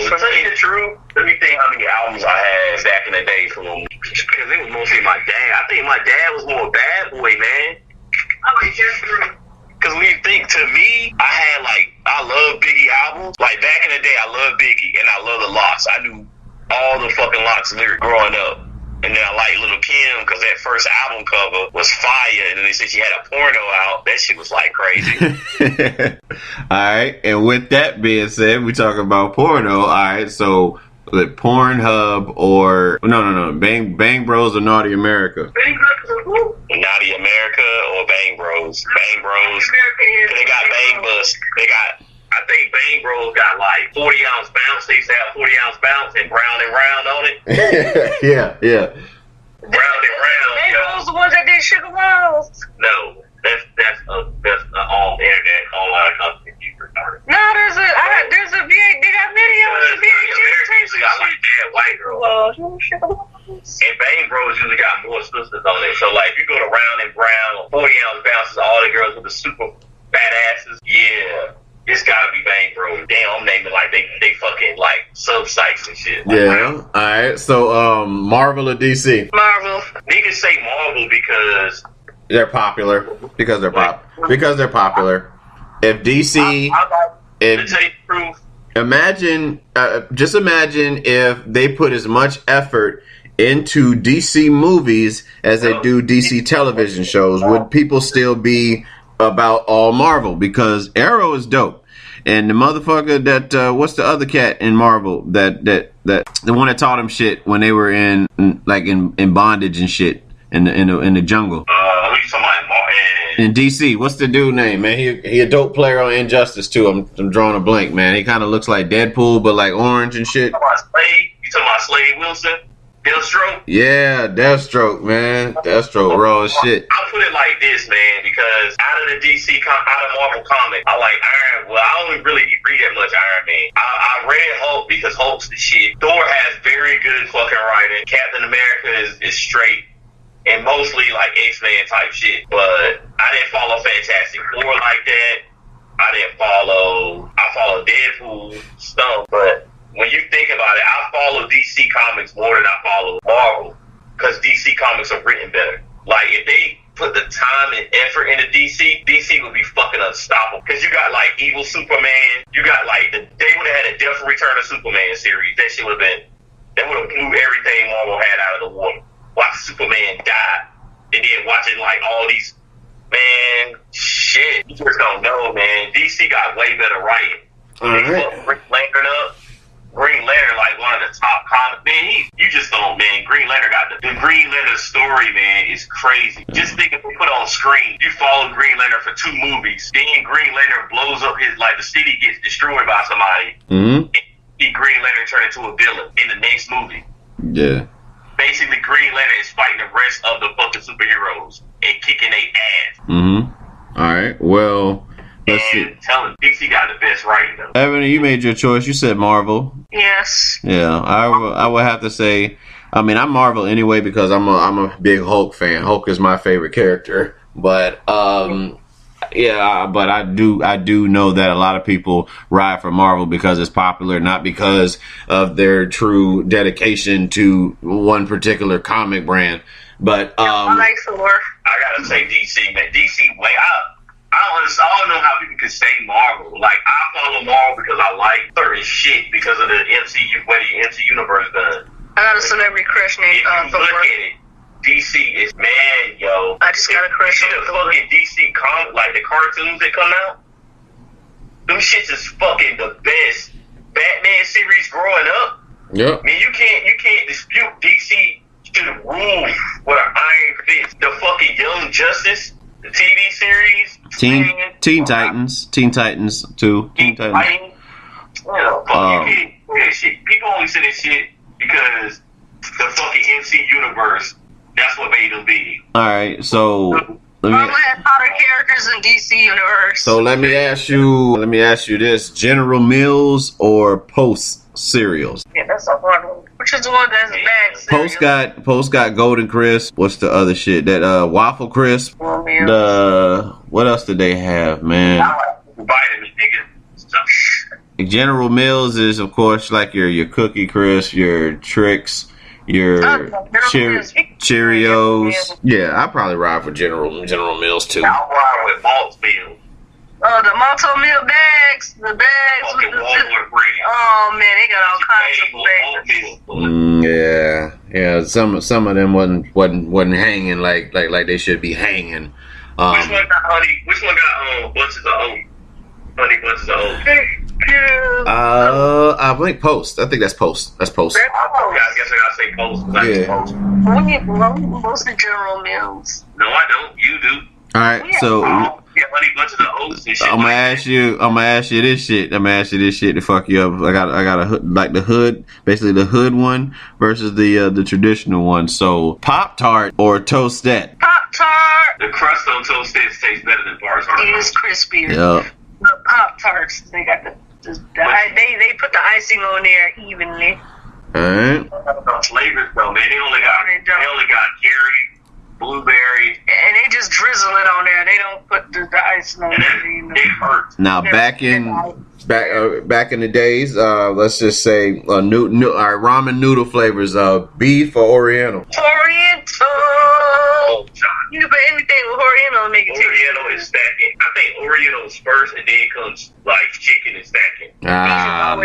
Speaker 3: tell you the truth, let me think how many albums I had back in the day from them. Because it was mostly my dad. I think my dad was more Bad Boy, man. I like Death Row. Because when you think, to me, I love Biggie albums. Back in the day, I love Biggie and I love the Locks. I knew all the fucking Locks lyrics growing up. And then I like Lil' Kim because that first album cover was fire. And then they said she had a porno out. That shit was crazy.
Speaker 1: All right. And with that being said, we talk about porno. All right. So Pornhub or no, Bang Bros or Naughty America?
Speaker 3: Naughty America or Bang Bros? Bang Bros. They got Bang Bus. I think Bang Bros got 40-ounce bounce. They used to have 40-ounce bounce and round and round on it.
Speaker 1: yeah.
Speaker 3: Round and round.
Speaker 2: Bang Bros the ones that did Shugga Walls.
Speaker 3: No, that's on the internet online content.
Speaker 2: No, there's a they got videos of VHS tapes.
Speaker 3: They got bad white girl. And Bang Bros usually got more sisters on it. So, like, if you go to Round and Brown, 40-ounce bounces, all the girls with the super fat asses, yeah, it's gotta be Bang Bros. Damn, I'm naming like they fucking like sub-sites and shit. Like,
Speaker 1: Yeah. All right. So, Marvel or DC?
Speaker 2: Marvel.
Speaker 3: niggas say Marvel because
Speaker 1: They're popular. Because they're popular. If DC,
Speaker 3: I like to
Speaker 1: if
Speaker 3: tell you the truth.
Speaker 1: just imagine if they put as much effort into DC movies as they do DC television shows, would people still be about all Marvel? Because Arrow is dope, and the motherfucker that what's the other cat in Marvel that the one that taught him shit when they were in bondage and shit in the jungle.
Speaker 3: What you talking about?
Speaker 1: In DC, what's the dude name, man? He a dope player on Injustice too. I'm drawing a blank, man. He kind of looks like Deadpool, but like orange and shit.
Speaker 3: You talking about Slade Wilson? Deathstroke?
Speaker 1: Yeah, Deathstroke, man. Deathstroke, raw as shit.
Speaker 3: I'll put it like this, man, because out of the out of Marvel comics, I like Iron. Well, I don't really read that much Iron Man. I read Hulk because Hulk's the shit. Thor has very good fucking writing. Captain America is straight. And mostly like X-Men type shit. But I didn't follow Fantastic Four like that. I followed Deadpool stuff. But when you think about it, I follow DC Comics more than I follow Marvel. Because DC Comics are written better. Like, if they put the time and effort into DC would be fucking unstoppable. Because you got like Evil Superman. You got like, they would have had a Death Return of Superman series. That shit would have been, they would have blew everything Marvel had out of the water. Watch Superman die, and then watching like all these, man, shit. You just don't know, man. DC got way better writing. They fucked Green Lantern up. Green Lantern, like one of the top comics, man. You just don't, man. Green Lantern got the Green Lantern story, man, is crazy. Just think if we put on screen, you follow Green Lantern for 2 movies, then Green Lantern blows up his, like the city gets destroyed by somebody.
Speaker 1: Mm-hmm.
Speaker 3: And Green Lantern turn into a villain in the next movie.
Speaker 1: Yeah.
Speaker 3: Basically, Green Lantern is fighting the rest of the fucking superheroes and kicking their ass.
Speaker 1: Mm-hmm. All right. Well, let's see.
Speaker 3: Telling DC got the best writing though.
Speaker 1: Evan, you made your choice. You said Marvel.
Speaker 2: Yes.
Speaker 1: Yeah. I would have to say. I mean, I'm Marvel anyway because I'm a big Hulk fan. Hulk is my favorite character. But yeah, but I do know that a lot of people ride for Marvel because it's popular, not because of their true dedication to one particular comic brand. But
Speaker 2: I like Thor.
Speaker 3: I gotta say DC, man. DC way I don't know how people can say Marvel. Like, I follow Marvel because I like certain shit because of the MCU, way the MC universe done.
Speaker 2: I got a celebrity crush named
Speaker 3: If you look at it, DC is, man, yo.
Speaker 2: I just got a crush
Speaker 3: on the fucking DC comic, like the cartoons that come out. Them shits is fucking the best Batman series growing up.
Speaker 1: yeah.
Speaker 3: I mean, you can't dispute DC should rule with an iron fist. The fucking Young Justice, the TV series,
Speaker 1: Teen Titans too. Teen Titans.
Speaker 3: You can't do that shit. People only say that shit because the fucking MC universe. That's what made them big.
Speaker 1: All right, so
Speaker 2: Marvel has hotter characters in DC universe.
Speaker 1: So let me ask you this: General Mills or Post cereals?
Speaker 2: Yeah, that's a hard one. Which is the one that's bad?
Speaker 1: Post got Golden Crisp. What's the other shit? That Waffle Crisp.
Speaker 2: Oh, man.
Speaker 1: What else did they have, man?
Speaker 3: Vitamin nigga.
Speaker 1: General Mills is of course like your Cookie Crisp, your Trix, your Cheerios. Yeah, I probably ride for General Mills too.
Speaker 3: I'll ride with Malt's Mills.
Speaker 2: Oh, the Malto Meal bags. The bags with the
Speaker 3: Walmart brand.
Speaker 2: Oh man, they got all kinds of flavors.
Speaker 1: Yeah. Some of them wasn't hanging like they should be hanging.
Speaker 3: Which one got honey? Which one got bunches of oat? Honey bunches of oat.
Speaker 1: I think Post. I think that's Post. That's Post.
Speaker 3: I guess I gotta say Post.
Speaker 2: Yeah. Mostly General Mills.
Speaker 3: No, I don't. You do.
Speaker 1: All right, so
Speaker 3: yeah, honey bunches of oats and shit.
Speaker 1: I'm gonna ask you this shit. To fuck you up. I got a like the hood, basically the hood one versus the traditional one. So Pop-Tart or Toastette?
Speaker 2: Pop-Tart.
Speaker 3: The crust on Toastette tastes better than bars.
Speaker 2: It is crispier.
Speaker 1: Yeah.
Speaker 2: The Pop-Tarts, they got they put the icing on there evenly.
Speaker 1: Alright.
Speaker 3: Flavors though, man. They only got cherry, blueberry,
Speaker 2: and they just drizzle it on there. They don't put the icing on it.
Speaker 3: It hurts.
Speaker 1: Now back in the days, let's just say our ramen noodle flavors, beef or Oriental.
Speaker 2: Oriental.
Speaker 3: Oh, John.
Speaker 2: You can put anything with Oriental and make it taste
Speaker 3: Oriental
Speaker 2: good.
Speaker 3: is stacking. I think Oriental is first, and then comes like chicken and stacking.
Speaker 1: I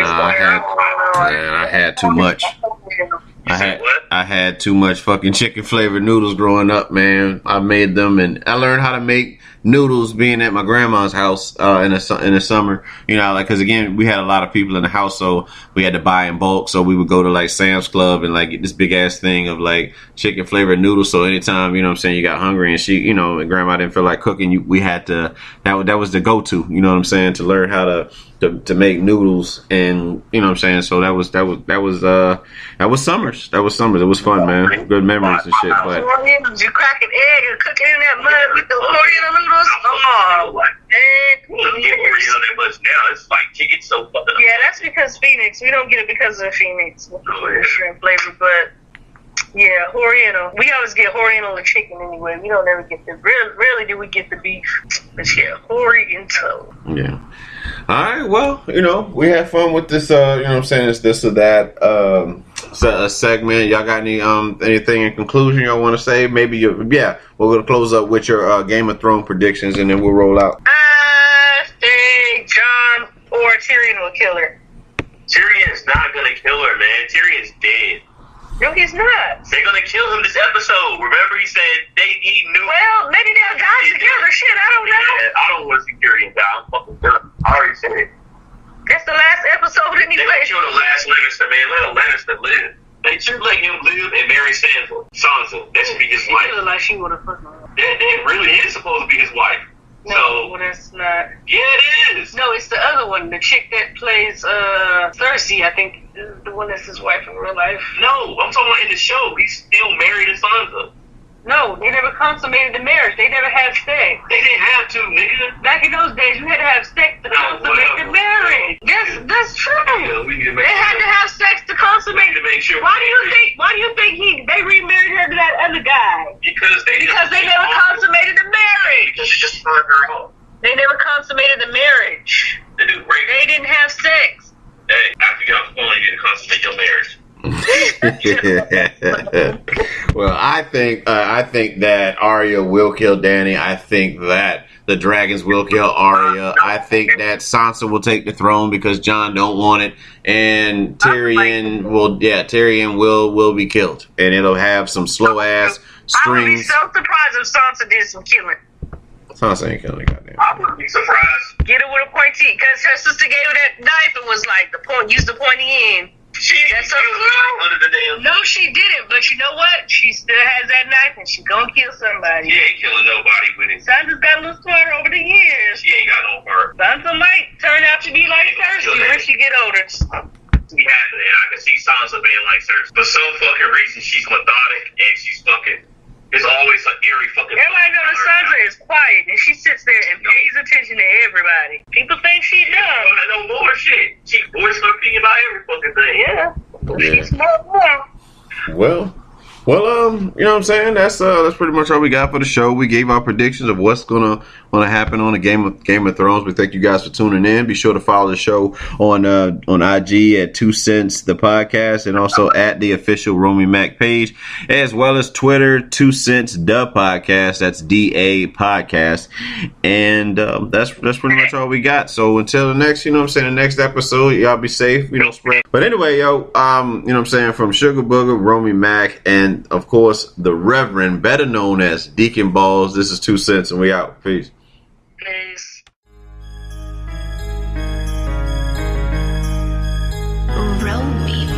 Speaker 1: had too much. I had too much fucking chicken flavored noodles growing up, man. I made them, and I learned how to make noodles being at my grandma's house in the summer. You know, like, because again, we had a lot of people in the house, so we had to buy in bulk. So we would go to like Sam's Club and like get this big ass thing of like chicken flavored noodles. So anytime, you know what I'm saying, you got hungry and she, you know, and grandma didn't feel like cooking, we had to, that was the go-to, you know what I'm saying, to learn how to make noodles. And you know what I'm saying, so that was summers. It was fun, man. Good memories and shit. But
Speaker 2: you crack an egg and cook it in that mud with the Oriental noodles. Oh, man.
Speaker 3: We don't get Oriental that much now. It's like chicken's so fucking up.
Speaker 2: Yeah, that's because Phoenix. We don't get it because of Phoenix with the shrimp flavor, but yeah, Oriental. We always get Oriental or chicken anyway. We don't ever get the rarely do we get the beef. But yeah, Oriental.
Speaker 1: Yeah. All right, well, you know, we had fun with this, you know what I'm saying, it's this or that segment. Y'all got anything in conclusion y'all want to say? Maybe, we're going to close up with your Game of Thrones predictions, and then we'll roll out.
Speaker 2: I think Jon or Tyrion will kill her.
Speaker 3: Tyrion's not going to kill her, man. Tyrion's dead.
Speaker 2: No, he's not.
Speaker 3: They're going to kill him this episode. Remember, he said he knew.
Speaker 2: Well, maybe they'll die together. Shit, I don't know.
Speaker 3: Yeah, I don't want to see Tyrion die. I'm fucking done. I already said it.
Speaker 2: That's the last episode anyway.
Speaker 3: They kill the last Lannister, man. Let a Lannister live. They should let him live and marry Sansa. That should be his
Speaker 2: She
Speaker 3: wife.
Speaker 2: look like she would have fucked her.
Speaker 3: That really is supposed to be his wife.
Speaker 2: No, well, that's not.
Speaker 3: Yeah, it is.
Speaker 2: No, it's the other one. The chick that plays Cersei, I think, is the one that's his wife in real life.
Speaker 3: No, I'm talking about in the show. He's still married to Sansa.
Speaker 2: No, they never consummated the marriage. They never had sex.
Speaker 3: They didn't have to, nigga.
Speaker 2: Back in those days, you had to have sex to consummate the marriage. That's true.
Speaker 3: Yeah, we need to make
Speaker 2: They had to have sex to consummate.
Speaker 3: We need to make sure.
Speaker 2: Why do you think they remarried her to that other guy?
Speaker 3: Because they
Speaker 2: never consummated the marriage.
Speaker 3: Because she just turned her off.
Speaker 2: They never consummated the marriage.
Speaker 3: They do great.
Speaker 2: They didn't have sex.
Speaker 3: Hey, after you get off the phone, you need to consummate your marriage.
Speaker 1: Well, I think that Arya will kill Dani. I think that the dragons will kill Arya. I think that Sansa will take the throne because Jon don't want it, and Tyrion will be killed, and it'll have some slow ass strings.
Speaker 2: I would be so surprised if Sansa did some killing.
Speaker 1: Sansa ain't killing, goddamn.
Speaker 3: I wouldn't be surprised.
Speaker 2: Get her with a pointy, because her sister gave her that knife and was like, use the pointy end. That's so cool.
Speaker 3: Under the damn.
Speaker 2: No, she didn't, but you know what? She still has that knife and she gonna kill somebody.
Speaker 3: She ain't killing nobody with it.
Speaker 2: Sansa's got a little smarter over the years.
Speaker 3: She ain't got no heart.
Speaker 2: Sansa might turn out to be like Cersei when she get older.
Speaker 3: She has it, and I can see Sansa being like Cersei. For some fucking reason, she's methodic and she's fucking. It's always an eerie fucking.
Speaker 2: Everybody knows that Sansa is quiet and she sits there and pays attention to everybody. People think she dumb.
Speaker 3: No more shit. She voiced her opinion about every fucking thing.
Speaker 2: Yeah. She's smart now.
Speaker 1: Well, you know what I'm saying? That's pretty much all we got for the show. We gave our predictions of what's gonna happen on the Game of Thrones. We thank you guys for tuning in. Be sure to follow the show on IG at 2 Cents the podcast, and also at the official Romey-Mak page, as well as Twitter 2 Cents the podcast. That's DA podcast, and that's pretty much all we got. So until the next, you know what I'm saying, the next episode, y'all be safe. We don't spread. But anyway, you know what I'm saying, from Shugga Booger, Romey-Mak, and of course the Reverend, better known as Deacon Balls. This is 2 Cents, and we out. Peace.
Speaker 2: Peace.
Speaker 4: Romey-Mak.